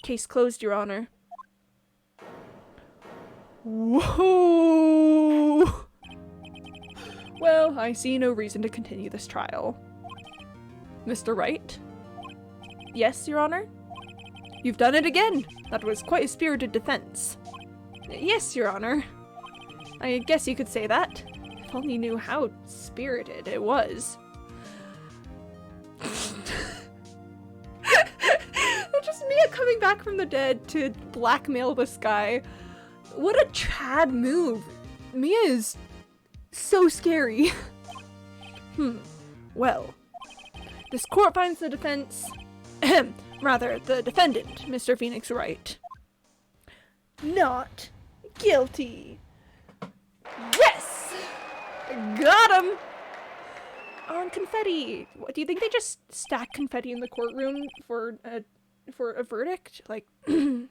Case closed, Your Honor. Whoa! Well, I see no reason to continue this trial. Mr. Wright? Yes, Your Honor? You've done it again! That was quite a spirited defense. Yes, Your Honor. I guess you could say that. If only you knew how spirited it was. Just Mia coming back from the dead to blackmail this guy. What a trad move. Mia is so scary. Well, this court finds the defense, rather, the defendant, Mr. Phoenix Wright, not guilty. Yes! Got him! On confetti. What, do you think they just stack confetti in the courtroom for a verdict? Like, you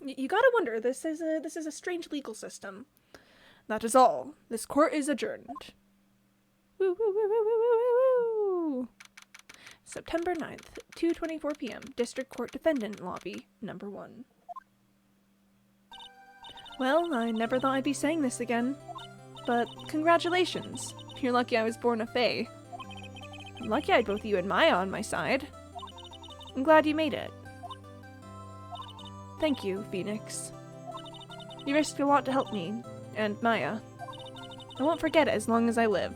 gotta wonder. This is a strange legal system. That is all. This court is adjourned. Woo woo woo woo woo woo woo. September 9th, 2:24 p.m. District Court Defendant Lobby, number 1. Well, I never thought I'd be saying this again. But congratulations. You're lucky I was born a fae. I'm lucky I had both you and Maya on my side. I'm glad you made it. Thank you, Phoenix. You risked a lot to help me, and Maya. I won't forget it as long as I live.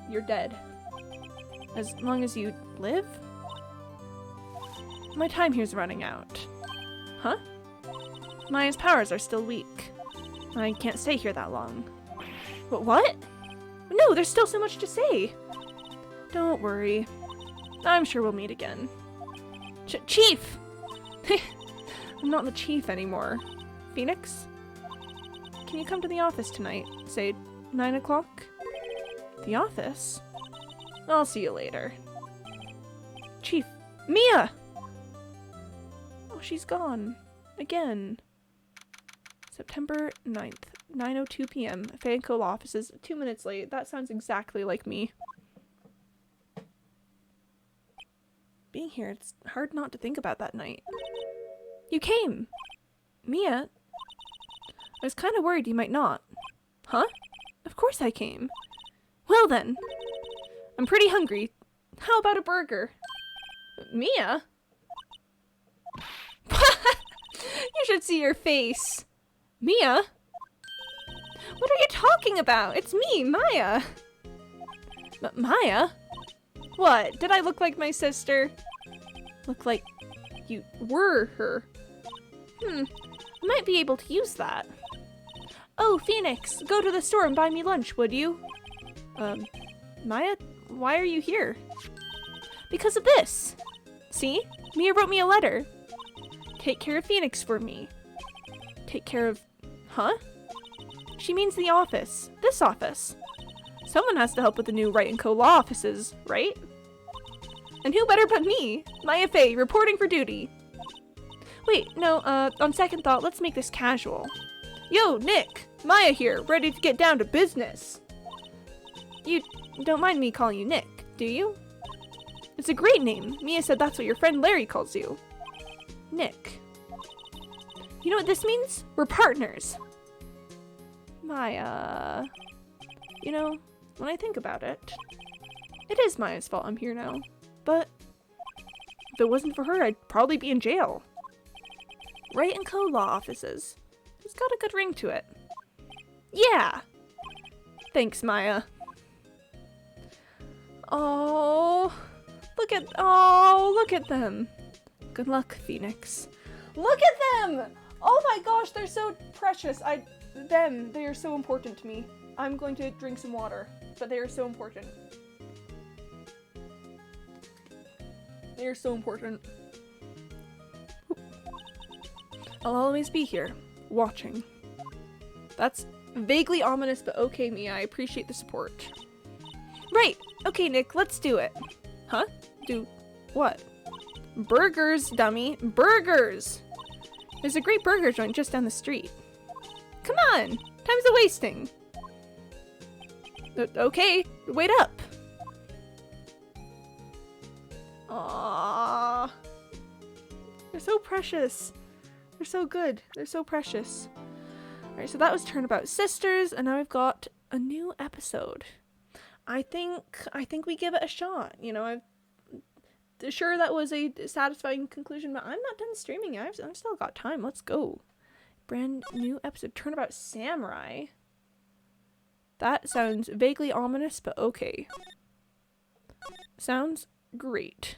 You're dead. As long as you live? My time here's running out. Huh? Maya's powers are still weak. I can't stay here that long. But what? No, there's still so much to say. Don't worry. I'm sure we'll meet again. Chief! I'm not the chief anymore. Phoenix? Can you come to the office tonight? Say 9 o'clock? The office? I'll see you later. Chief. Mia! Oh, she's gone. Again. September 9th, 9:02 p.m. Fanco offices. 2 minutes late. That sounds exactly like me. Being here, it's hard not to think about that night. You came! Mia? I was kind of worried you might not. Huh? Of course I came. Well then. I'm pretty hungry. How about a burger? Mia? You should see your face. Mia? What are you talking about? It's me, Maya. Maya? What? Did I look like my sister? Look like you were her. I might be able to use that. Oh, Phoenix, go to the store and buy me lunch, would you? Maya, why are you here? Because of this. See? Mia wrote me a letter. Take care of Phoenix for me. Take care of... Huh? She means the office. This office. Someone has to help with the new Wright & Co. law offices, right? And who better but me? Maya Faye, reporting for duty. Wait, no, on second thought, let's make this casual. Yo, Nick! Maya here, ready to get down to business. You don't mind me calling you Nick, do you? It's a great name. Mia said that's what your friend Larry calls you. Nick. You know what this means? We're partners. Maya... You know, when I think about it, it is Maya's fault I'm here now. But if it wasn't for her, I'd probably be in jail. Wright & Co. law offices. It's got a good ring to it. Yeah! Thanks, Maya. Oh, look at them. Good luck, Phoenix. Look at them! Oh my gosh, they're so precious. They are so important to me. I'm going to drink some water, but they are so important. They are so important. I'll always be here, watching. That's vaguely ominous, but okay, Mia, I appreciate the support. Right, okay, Nick, let's do it. Huh? Do what? Burgers, dummy. Burgers! There's a great burger joint just down the street. Come on! Time's a-wasting. Okay, wait up. Aww. They're so precious. They're so good. They're so precious. Alright, so that was Turnabout Sisters, and now we've got a new episode. I think we give it a shot. You know, I'm sure that was a satisfying conclusion, but I'm not done streaming yet. I've still got time. Let's go. Brand new episode. Turnabout Samurai. That sounds vaguely ominous, but okay. Sounds great.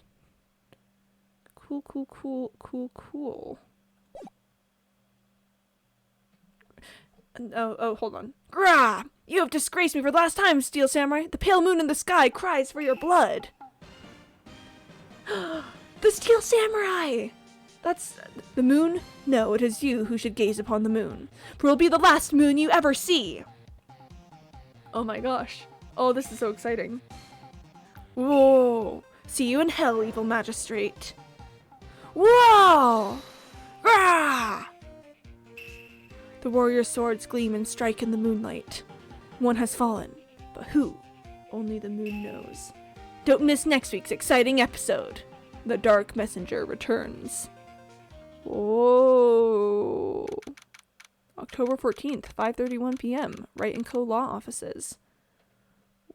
Cool. Oh, hold on. Grah! You have disgraced me for the last time, Steel Samurai. The pale moon in the sky cries for your blood. The Steel Samurai! That's the moon? No, it is you who should gaze upon the moon. For it will be the last moon you ever see. Oh my gosh. Oh, this is so exciting. Whoa! See you in hell, evil magistrate. Whoa! Grah! The warrior's swords gleam and strike in the moonlight. One has fallen, but who? Only the moon knows. Don't miss next week's exciting episode. The Dark Messenger returns. Whoa. October 14th, 5:31 p.m. Wright & Co. Law Offices.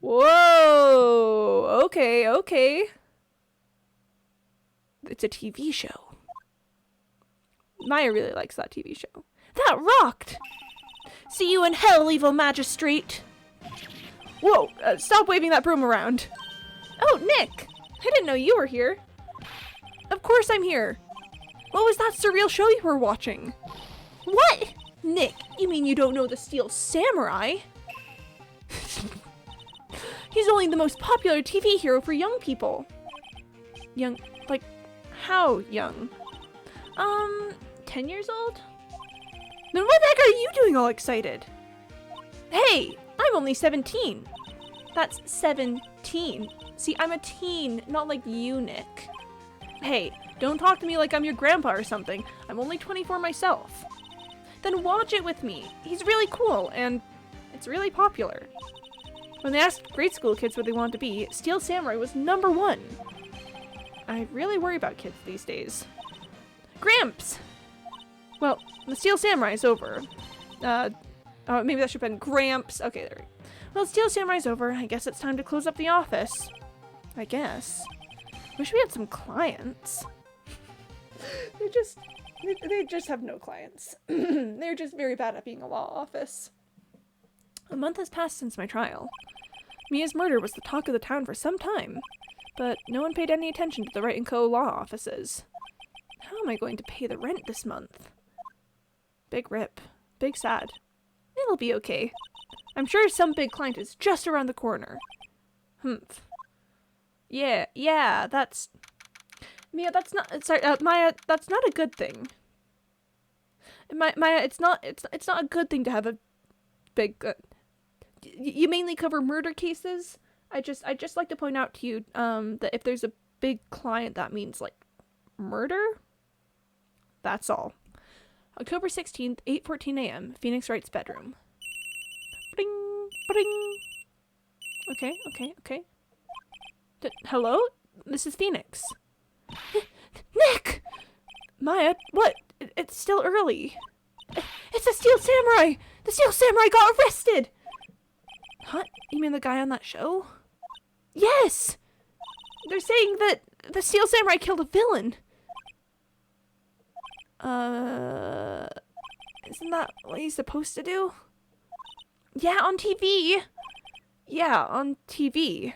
Whoa! Okay. It's a TV show. Maya really likes that TV show. That rocked! See you in hell, evil magistrate! Whoa! Stop waving that broom around. Oh, Nick! I didn't know you were here. Of course I'm here. What was that surreal show you were watching? What? Nick, you mean you don't know the Steel Samurai? He's only the most popular TV hero for young people. Young, like, how young? 10 years old? Then what the heck are you doing all excited? Hey, I'm only 17. That's 17. See, I'm a teen, not like you, Nick. Hey, don't talk to me like I'm your grandpa or something. I'm only 24 myself. Then watch it with me. He's really cool, and it's really popular. When they asked grade school kids what they wanted to be, Steel Samurai was #1. I really worry about kids these days. Gramps! Well, the Steel Samurai is over. Maybe that should have been Gramps. Okay, there we go. Well, Steel Samurai's over. I guess it's time to close up the office. I guess. Wish we had some clients. They just have no clients. They're just very bad at being a law office. A month has passed since my trial. Mia's murder was the talk of the town for some time, but no one paid any attention to the Wright & Co. law offices. How am I going to pay the rent this month? Big rip. Big sad. It'll be okay. I'm sure some big client is just around the corner. Humph. Yeah, that's... Mia, that's not... Sorry, Maya, that's not a good thing. Maya, it's not a good thing to have a big... you mainly cover murder cases? I just like to point out to you, that if there's a big client, that means, like, murder? That's all. October 16th, 8:14 a.m., Phoenix Wright's bedroom. Bring, bring. Okay. Hello? This is Phoenix. Nick! Maya, what? It's still early. It's the Steel Samurai! The Steel Samurai got arrested! Huh? You mean the guy on that show? Yes! They're saying that the Steel Samurai killed a villain. Isn't that what he's supposed to do? Yeah, on TV. Yeah, on TV.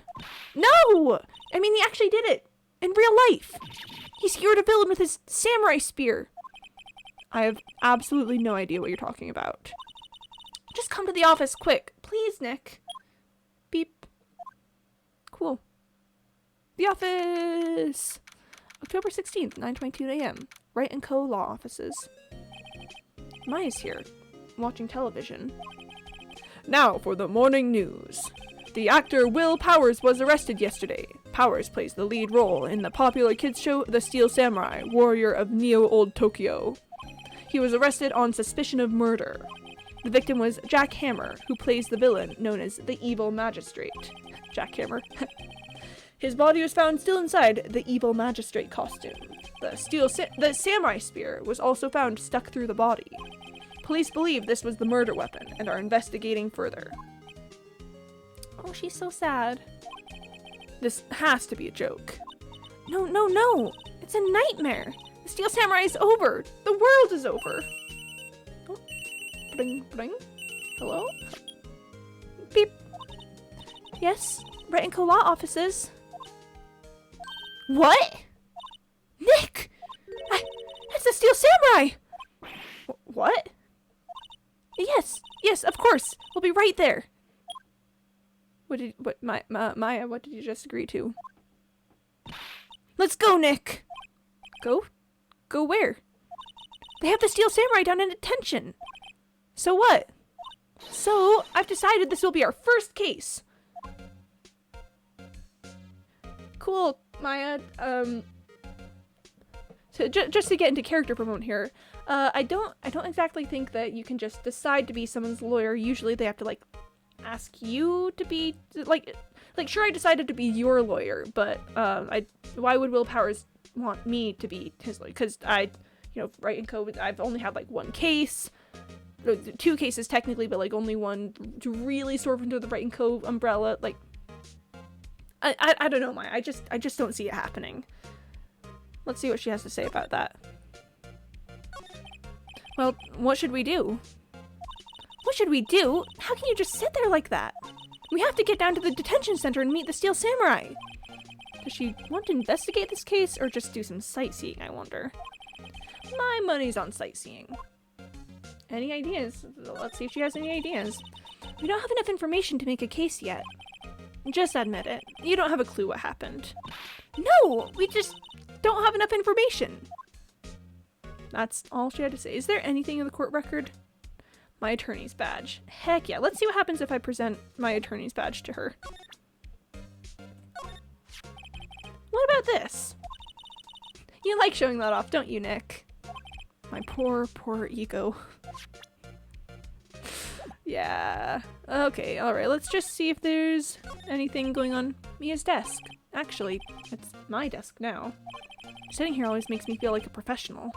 No! I mean, he actually did it. In real life. He skewered a villain with his samurai spear. I have absolutely no idea what you're talking about. Just come to the office, quick. Please, Nick. Beep. Cool. The office! October 16th, 9:22 a.m. Wright & Co. Law Offices. Maya's here, watching television. Now for the morning news. The actor Will Powers was arrested yesterday. Powers plays the lead role in the popular kids show The Steel Samurai, Warrior of Neo-Old Tokyo. He was arrested on suspicion of murder. The victim was Jack Hammer, who plays the villain known as the Evil Magistrate. Jack Hammer. His body was found still inside the Evil Magistrate costume. The samurai spear was also found stuck through the body. Police believe this was the murder weapon and are investigating further. Oh, she's so sad. This has to be a joke. No. It's a nightmare. The Steel Samurai is over. The world is over. Oh. Bring. Hello? Beep. Yes? Wright & Co. Law Offices. What? Nick! It's the Steel Samurai! What? Yes, of course. We'll be right there. Maya, what did you just agree to? Let's go, Nick! Go? Go where? They have the Steel Samurai down in detention. So what? So, I've decided this will be our first case. Cool, Maya. So just to get into character for a moment here, I don't exactly think that you can just decide to be someone's lawyer. Usually they have to, like, ask you to be, like sure, I decided to be your lawyer, but, why would Will Powers want me to be his lawyer? Because Wright & Co., I've only had, like, one case, 2 cases technically, but like only one to really sort of under the Right & Co umbrella. Like, I don't know, Maya. I just don't see it happening. Let's see what she has to say about that. Well, what should we do? What should we do? How can you just sit there like that? We have to get down to the detention center and meet the Steel Samurai. Does she want to investigate this case or just do some sightseeing, I wonder? My money's on sightseeing. Any ideas? Let's see if she has any ideas. We don't have enough information to make a case yet. Just admit it. You don't have a clue what happened. No! We just don't have enough information. That's all she had to say. Is there anything in the court record? My attorney's badge. Heck yeah. Let's see what happens if I present my attorney's badge to her. What about this? You like showing that off, don't you, Nick? My poor, poor ego. Yeah. Okay, alright. Let's just see if there's anything going on Mia's desk. Actually, it's my desk now. Sitting here always makes me feel like a professional.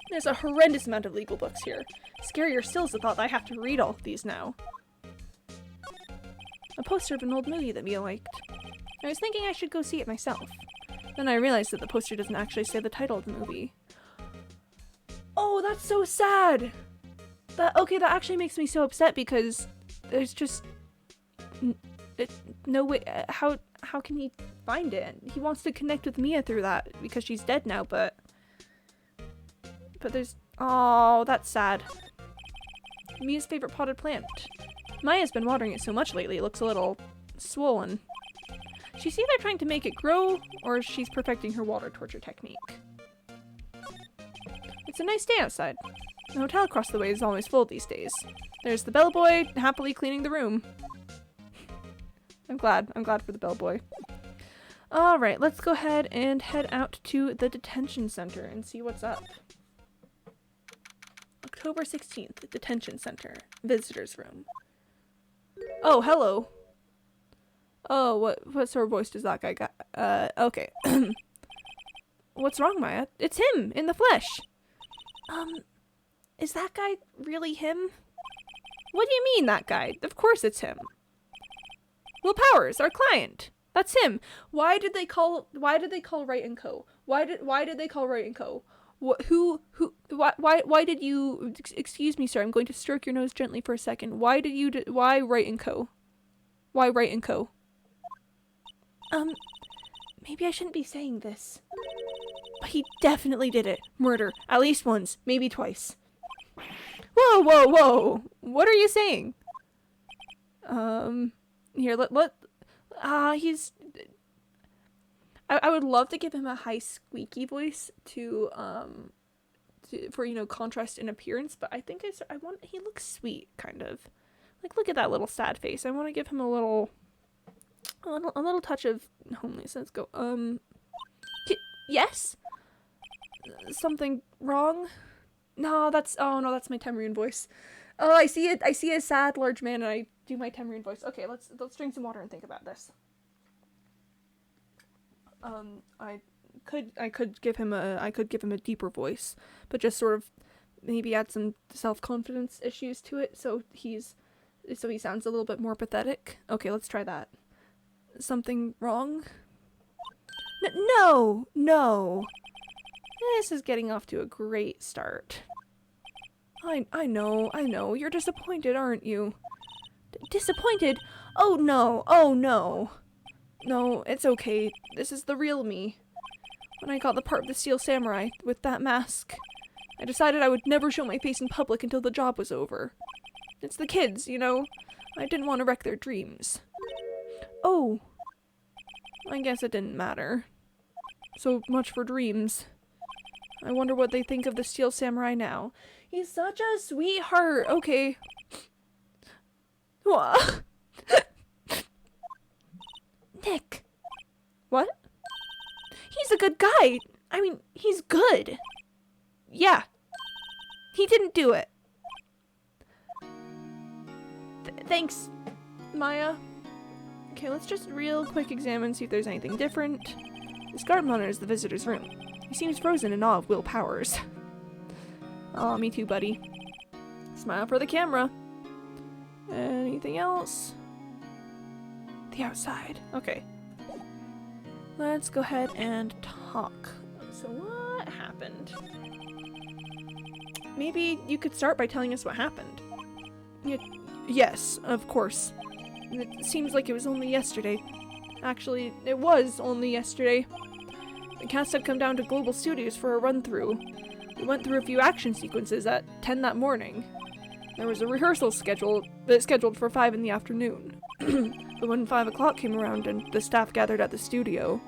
There's a horrendous amount of legal books here. Scarier still is the thought that I have to read all of these now. A poster of an old movie that Mia liked. I was thinking I should go see it myself. Then I realized that the poster doesn't actually say the title of the movie. Oh, that's so sad! Okay, that actually makes me so upset because there's just no way. How can he find it? He wants to connect with Mia through that because she's dead now, but there's... Oh, that's sad. Mia's favorite potted plant. Maya's been watering it so much lately, it looks a little swollen. She's either trying to make it grow, or she's perfecting her water torture technique. It's a nice day outside. The hotel across the way is always full these days. There's the bellboy happily cleaning the room. I'm glad for the bellboy. Alright, let's go ahead and head out to the detention center and see what's up. October 16th, detention center, visitors room. Oh, hello. Oh, what sort of voice does that guy got? Okay. What's wrong, Maya? It's him, in the flesh. Is that guy really him? What do you mean, that guy? Of course it's him. Will Powers, our client. That's him. Why did they call Right & Co? Why did they call Right & Co? Why did you, excuse me, sir, I'm going to stroke your nose gently for a second. Why Right & Co? Why Right & Co? Maybe I shouldn't be saying this. But he definitely did it. Murder. At least once. Maybe twice. Whoa, whoa, whoa! What are you saying? Here, he's... I would love to give him a high squeaky voice for, you know, contrast in appearance, but I think he looks sweet, kind of. Like, look at that little sad face. I want to give him a little touch of homeliness. Let's go. Yes? Something wrong? No, that's my Tamarian voice. Oh, I see it. I see a sad large man and I do my Tamarian voice. Okay, let's drink some water and think about this. I could give him a deeper voice, but just sort of maybe add some self-confidence issues to it so he sounds a little bit more pathetic. Okay, let's try that. Something wrong? No. This is getting off to a great start. I know. You're disappointed, aren't you? Disappointed? Oh no. No, it's okay. This is the real me. When I got the part of the Steel Samurai with that mask, I decided I would never show my face in public until the job was over. It's the kids, you know? I didn't want to wreck their dreams. Oh. I guess it didn't matter. So much for dreams. I wonder what they think of the Steel Samurai now. He's such a sweetheart. Okay. What? Nick. What? He's a good guy. I mean, he's good. Yeah. He didn't do it. Thanks, Maya. Okay, let's just real quick examine, see if there's anything different. This guard monitors the visitor's room. He seems frozen in awe of Will Powers. Aw, me too, buddy. Smile for the camera. Anything else? The outside. Okay. Let's go ahead and talk. So what happened? Maybe you could start by telling us what happened. Yes, of course. It seems like it was only yesterday. Actually, it was only yesterday. The cast had come down to Global Studios for a run-through. We went through a few action sequences at 10 that morning. There was a rehearsal scheduled for 5 in the afternoon. But when 5 o'clock came around and the staff gathered at the studio,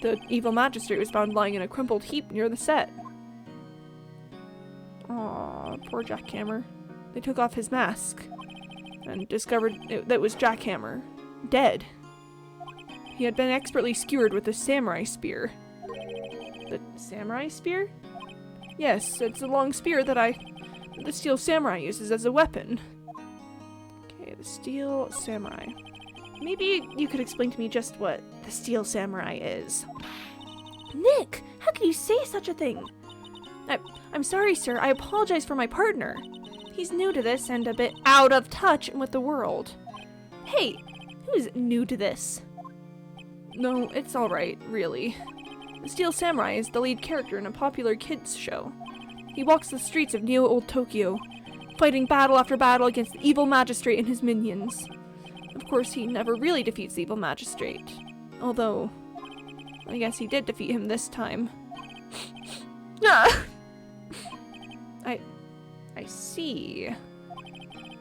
the evil magistrate was found lying in a crumpled heap near the set. Aw, poor Jackhammer. They took off his mask and discovered that was Jackhammer, dead. He had been expertly skewered with a samurai spear. The samurai spear? Yes, it's a long spear that the steel samurai uses as a weapon. Okay, the steel samurai. Maybe you could explain to me just what the steel samurai is. Nick, how can you say such a thing? I'm sorry, sir. I apologize for my partner. He's new to this and a bit out of touch with the world. Hey, who's new to this? No, it's alright, really. The Steel Samurai is the lead character in a popular kids show. He walks the streets of Neo-Old Tokyo, fighting battle after battle against the evil magistrate and his minions. Of course, he never really defeats the evil magistrate. Although, I guess he did defeat him this time. I see.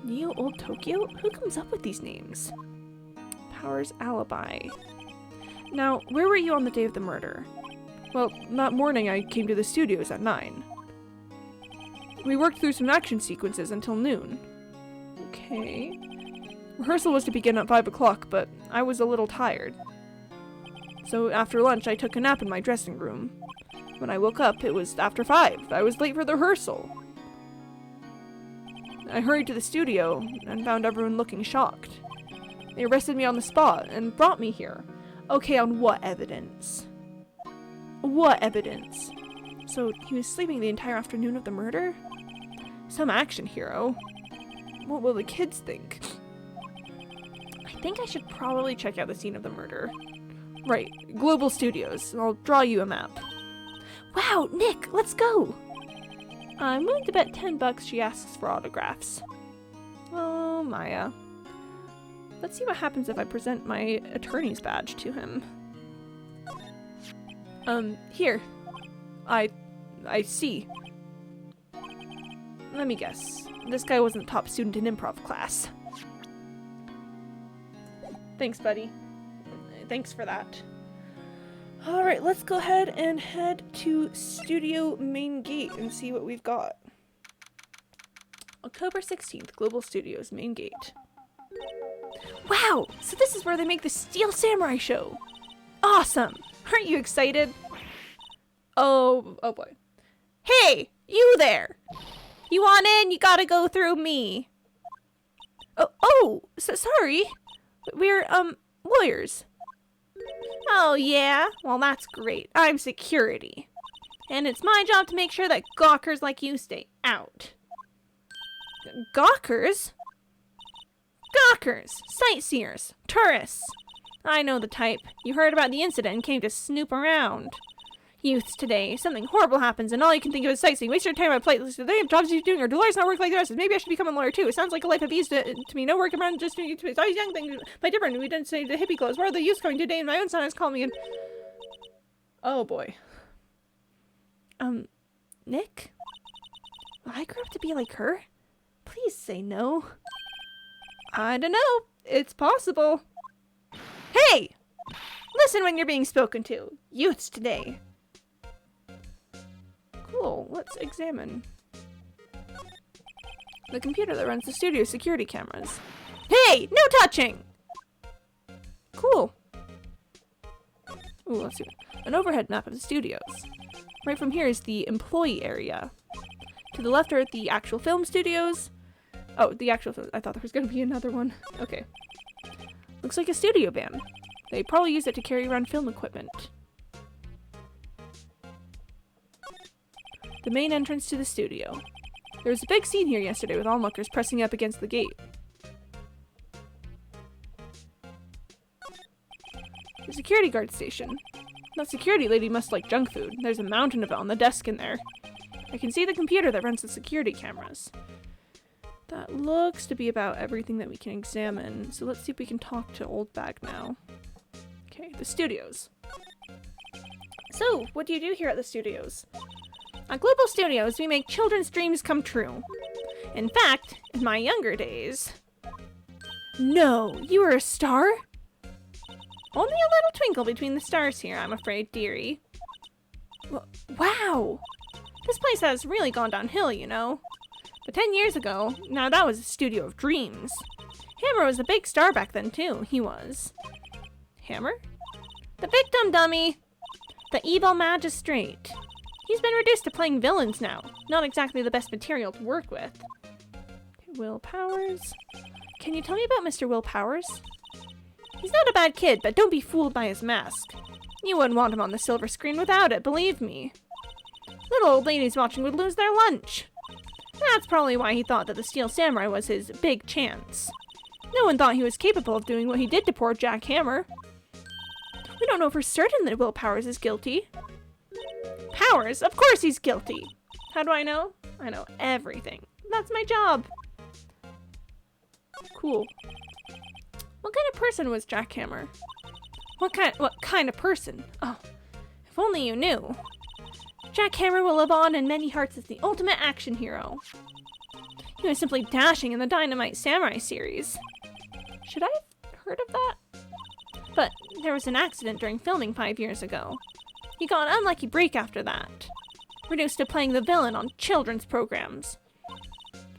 Neo-Old Tokyo? Who comes up with these names? Power's alibi. Now, where were you on the day of the murder? Well, that morning I came to the studios at 9. We worked through some action sequences until noon. Okay. Rehearsal was to begin at 5 o'clock, but I was a little tired. So after lunch I took a nap in my dressing room. When I woke up, it was after 5. I was late for the rehearsal. I hurried to the studio and found everyone looking shocked. They arrested me on the spot and brought me here. Okay, on what evidence? What evidence? So he was sleeping the entire afternoon of the murder? Some action hero. What will the kids think? I think I should probably check out the scene of the murder. Right, Global Studios. I'll draw you a map. Wow, Nick, let's go! I'm willing to bet $10 she asks for autographs. Oh, Maya. Let's see what happens if I present my attorney's badge to him. Here. I see. Let me guess. This guy wasn't the top student in improv class. Thanks, buddy. Thanks for that. Alright, let's go ahead and head to Studio Main Gate and see what we've got. October 16th, Global Studios, Main Gate. Wow! So this is where they make the Steel Samurai show! Awesome! Aren't you excited? Oh boy. Hey! You there! You want in? You gotta go through me. Sorry. We're, lawyers. Oh yeah? Well, that's great. I'm security. And it's my job to make sure that gawkers like you stay out. Gawkers? Gawkers! Sightseers! Tourists! I know the type. You heard about the incident and came to snoop around. Youths today, something horrible happens and all you can think of is sightseeing. Waste your time on playlists. Do they have jobs you're doing, or do lawyers not work like the rest of us? Maybe I should become a lawyer too. It sounds like a life of ease to me. No work around, just doing it. Always young things. My different. We didn't say the hippie clothes. Where are the youths going today? And my own son has called me and... Oh boy. Nick? Will I grow up to be like her? Please say no. I don't know. It's possible. Hey! Listen when you're being spoken to. Youths today. Cool, let's examine the computer that runs the studio security cameras. Hey, no touching! Cool. Ooh, let's see. An overhead map of the studios. Right from here is the employee area. To the left are the actual film studios. Oh, the actual film. I thought there was going to be another one. Okay. Looks like a studio van. They probably use it to carry around film equipment. The main entrance to the studio. There was a big scene here yesterday with onlookers pressing up against the gate. The security guard station. That security lady must like junk food. There's a mountain of it on the desk in there. I can see the computer that runs the security cameras. That looks to be about everything that we can examine. So let's see if we can talk to Old Bag now. Okay, the studios. So, what do you do here at the studios? At Global Studios, we make children's dreams come true. In fact, in my younger days... No, you were a star? Only a little twinkle between the stars here, I'm afraid, dearie. Wow! This place has really gone downhill, you know. But 10 years ago, now that was a studio of dreams. Hammer was a big star back then, too. He was. Hammer? The victim dummy! The evil magistrate. He's been reduced to playing villains now. Not exactly the best material to work with. Will Powers? Can you tell me about Mr. Will Powers? He's not a bad kid, but don't be fooled by his mask. You wouldn't want him on the silver screen without it, believe me. Little old ladies watching would lose their lunch. That's probably why he thought that the Steel Samurai was his big chance. No one thought he was capable of doing what he did to poor Jack Hammer. We don't know for certain that Will Powers is guilty. Powers? Of course he's guilty! How do I know? I know everything. That's my job. Cool. What kind of person was Jack Hammer? What kind of person? Oh, if only you knew. Jack Hammer will live on in many hearts as the ultimate action hero. He was simply dashing in the Dynamite Samurai series. Should I have heard of that? But there was an accident during filming 5 years ago. He got an unlucky break after that. Reduced to playing the villain on children's programs.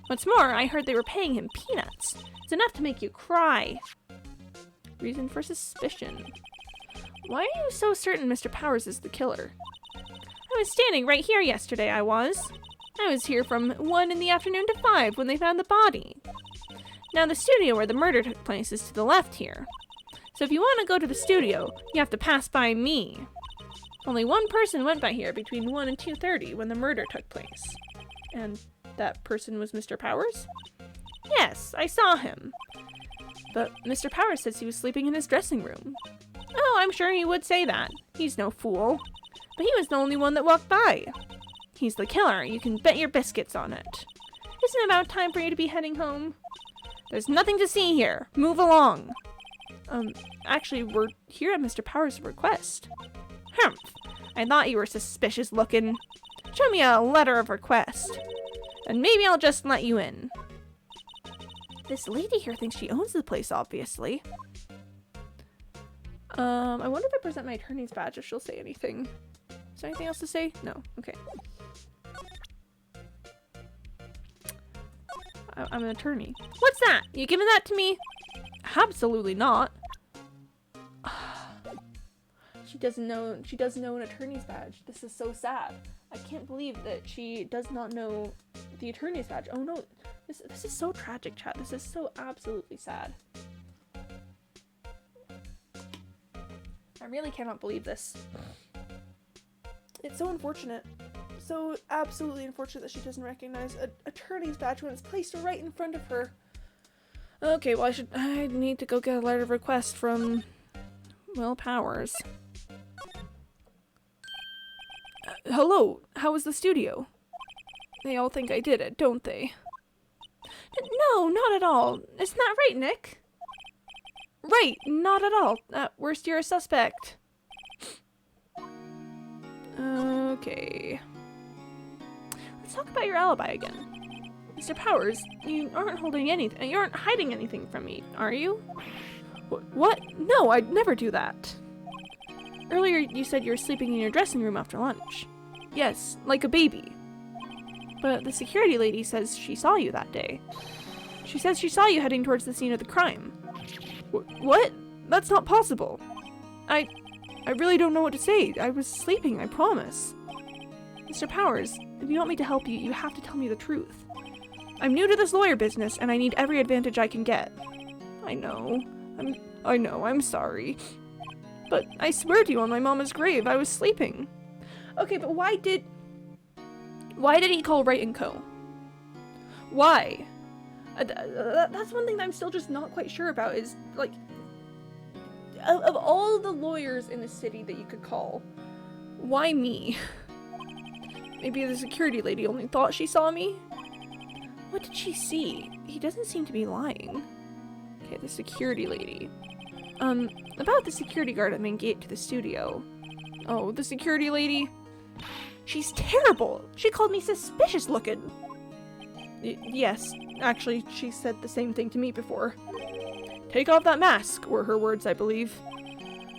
What's more, I heard they were paying him peanuts. It's enough to make you cry. Reason for suspicion. Why are you so certain Mr. Powers is the killer? I was standing right here yesterday, I was. I was here from 1 in the afternoon to 5 when they found the body. Now the studio where the murder took place is to the left here. So if you want to go to the studio, you have to pass by me. Only one person went by here between 1 and 2:30 when the murder took place. And that person was Mr. Powers? Yes, I saw him. But Mr. Powers says he was sleeping in his dressing room. Oh, I'm sure he would say that. He's no fool. But he was the only one that walked by. He's the killer, you can bet your biscuits on it. Isn't it about time for you to be heading home? There's nothing to see here. Move along. Actually, we're here at Mr. Powers' request. Humph. I thought you were suspicious looking. Show me a letter of request. And maybe I'll just let you in. This lady here thinks she owns the place, obviously. I wonder if I present my attorney's badge if she'll say anything. Is there anything else to say? No. Okay. I'm an attorney. What's that? You giving that to me? Absolutely not. She doesn't know an attorney's badge. This is so sad. I can't believe that she does not know the attorney's badge. Oh no, this is so tragic, chat. This is so absolutely sad. I really cannot believe this. It's so unfortunate. So absolutely unfortunate that she doesn't recognize an attorney's badge when it's placed right in front of her. Okay, well I need to go get a letter of request from Will Powers. Hello, how was the studio? They all think I did it, don't they? No, not at all. Isn't that right, Nick? Right, not at all. At worst, you're a suspect. Okay. Let's talk about your alibi again. Mr. Powers, you aren't hiding anything from me, are you? What? No, I'd never do that. Earlier, you said you were sleeping in your dressing room after lunch. Yes, like a baby. But the security lady says she saw you that day. She says she saw you heading towards the scene of the crime. What? That's not possible. I really don't know what to say. I was sleeping, I promise. Mr. Powers, if you want me to help you, you have to tell me the truth. I'm new to this lawyer business, and I need every advantage I can get. I know, I'm sorry. But I swear to you on my mama's grave, I was sleeping. Okay, but why did he call Wright & Co? Why? That's one thing that I'm still just not quite sure about is, like, of all the lawyers in the city that you could call, why me? Maybe the security lady only thought she saw me? What did she see? He doesn't seem to be lying. Okay, the security lady. About the security guard at the main gate to the studio. Oh, the security lady? She's terrible! She called me suspicious looking! Yes, actually, she said the same thing to me before. Take off that mask, were her words, I believe.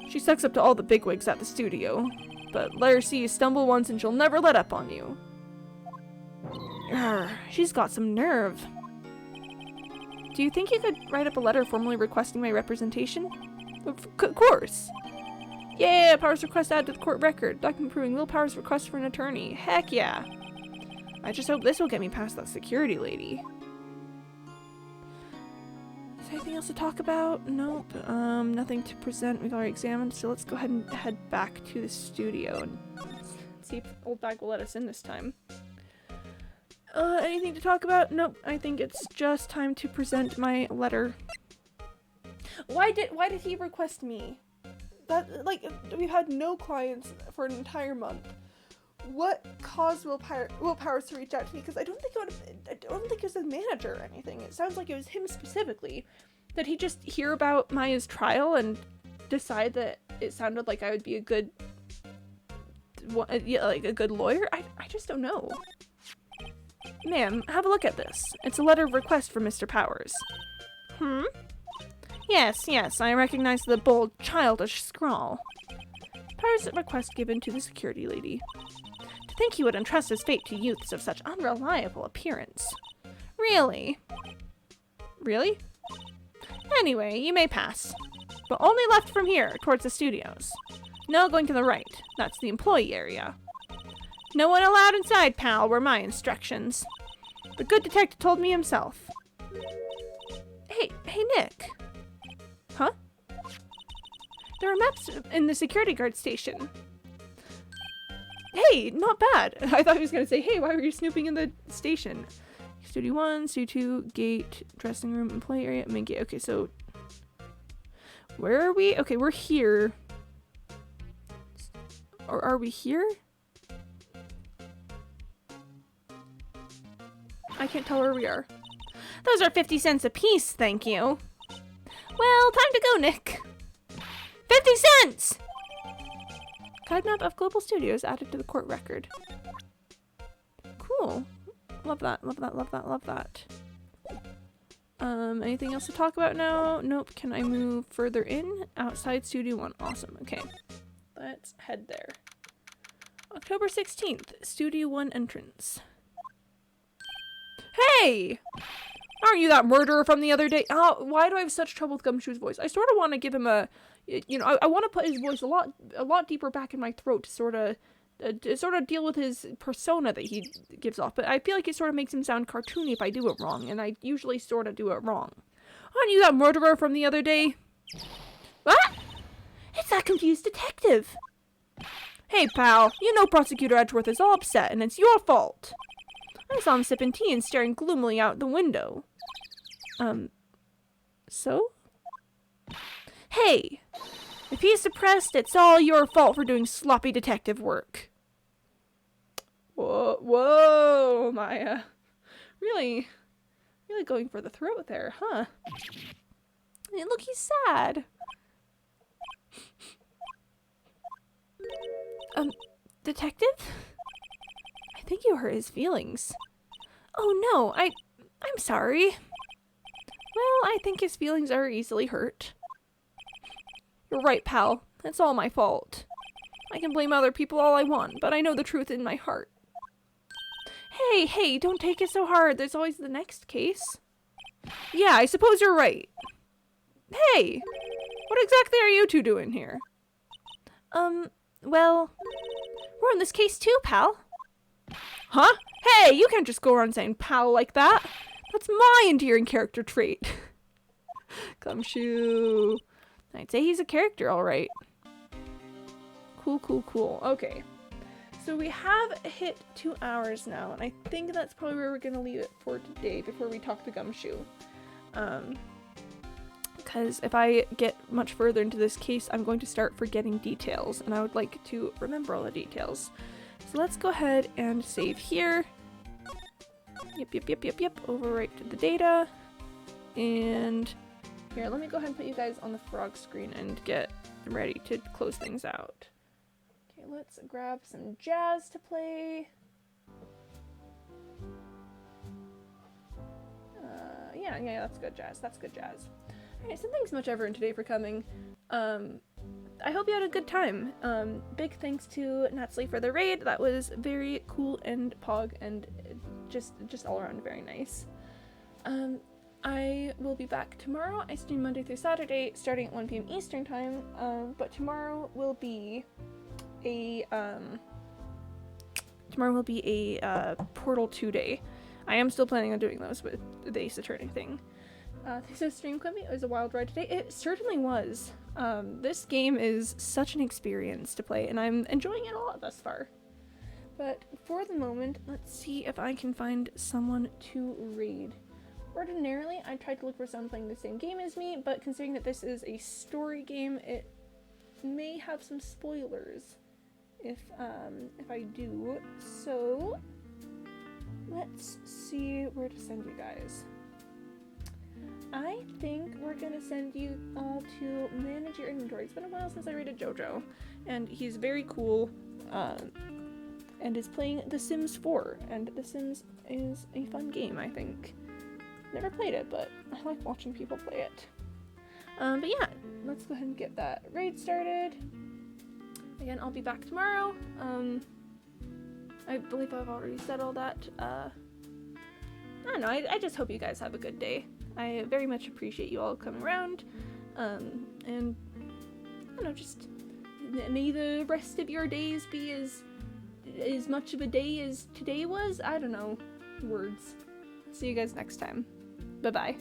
She sucks up to all the bigwigs at the studio. But let her see you stumble once and she'll never let up on you. Urgh, she's got some nerve. Do you think you could write up a letter formally requesting my representation? Of course. Yeah, Powers request added to the court record. Document proving Will Powers' request for an attorney. Heck yeah. I just hope this will get me past that security lady. Is there anything else to talk about? Nope. Nothing to present. We've already examined, so let's go ahead and head back to the studio and see if Old Bag will let us in this time. Anything to talk about? Nope. I think it's just time to present my letter. Why did he request me? That, like, we've had no clients for an entire month. What caused Will Powers to reach out to me? Because I don't think it was a manager or anything. It sounds like it was him specifically. Did he just hear about Maya's trial and decide that it sounded like I would be a good, like a good lawyer? I just don't know. Ma'am, have a look at this. It's a letter of request from Mr. Powers. Yes, I recognize the bold, childish scrawl. Powers' request given to the security lady. To think he would entrust his fate to youths of such unreliable appearance. Really? Really? Anyway, you may pass. But only left from here, towards the studios. No going to the right. That's the employee area. No one allowed inside, pal, were my instructions. The good detective told me himself. Hey, Nick. Huh? There are maps in the security guard station. Hey, not bad. I thought he was gonna say, hey, why were you snooping in the station? Studio 1, Studio 2, gate, dressing room, employee area, main gate. Okay, so where are we? Okay, we're here. Or are we here? I can't tell where we are. Those are 50 cents a piece, thank you. Well, time to go, Nick. 50 cents! Guide map of Global Studios added to the court record. Cool. Love that, love that, love that, love that. Anything else to talk about now? Nope. Can I move further in? Outside Studio 1. Awesome. Okay. Let's head there. October 16th. Studio 1 entrance. Hey! Aren't you that murderer from the other day? Oh, why do I have such trouble with Gumshoe's voice? I sort of want to give him a, you know, I want to put his voice a lot deeper back in my throat to sort of deal with his persona that he gives off. But I feel like it sort of makes him sound cartoony if I do it wrong, and I usually sort of do it wrong. Aren't you that murderer from the other day? What? It's that confused detective. Hey, pal, you know Prosecutor Edgeworth is all upset, and it's your fault. I saw him sipping tea and staring gloomily out the window. So? Hey! If he's depressed, it's all your fault for doing sloppy detective work. Whoa, Maya. Really going for the throat there, huh? Hey, look, he's sad. Detective? I think you hurt his feelings. Oh no, I'm sorry. Well, I think his feelings are easily hurt. You're right, pal. It's all my fault. I can blame other people all I want, but I know the truth in my heart. Hey, don't take it so hard. There's always the next case. Yeah, I suppose you're right. Hey! What exactly are you two doing here? Well, we're on this case too, pal. Huh? Hey, you can't just go around saying pal like that. That's my endearing character trait. Gumshoe. I'd say he's a character, all right. Cool. Okay. So we have hit 2 hours now, and I think that's probably where we're gonna leave it for today before we talk to Gumshoe. Because if I get much further into this case, I'm going to start forgetting details, and I would like to remember all the details. So let's go ahead and save here. Yep. Overwrite the data. And here, let me go ahead and put you guys on the frog screen and get ready to close things out. Okay, let's grab some jazz to play. Yeah, that's good jazz. That's good jazz. Alright, so thanks much everyone today for coming. I hope you had a good time. Big thanks to Natsley for the raid. That was very cool and pog and just all around very nice. I will be back tomorrow. I stream Monday through Saturday starting at 1 p.m. Eastern time. But tomorrow will be a Portal 2 day. I am still planning on doing those with the Ace Attorney thing. Thanks for the stream, Quimby. It was a wild ride today. It certainly was. This game is such an experience to play, and I'm enjoying it a lot thus far. But for the moment, let's see if I can find someone to raid. Ordinarily, I tried to look for someone playing the same game as me, but considering that this is a story game, it may have some spoilers if I do. So let's see where to send you guys. I think we're gonna send you all to manage your inventory. It's been a while since I raided JoJo, and he's very cool, and is playing The Sims 4, and The Sims is a fun game, I think. Never played it, but I like watching people play it. But yeah, let's go ahead and get that raid started. Again, I'll be back tomorrow. I believe I've already said all that. I don't know, I just hope you guys have a good day. I very much appreciate you all coming around, and I don't know, just may the rest of your days be as much of a day as today was. I don't know, words. See you guys next time. Bye bye.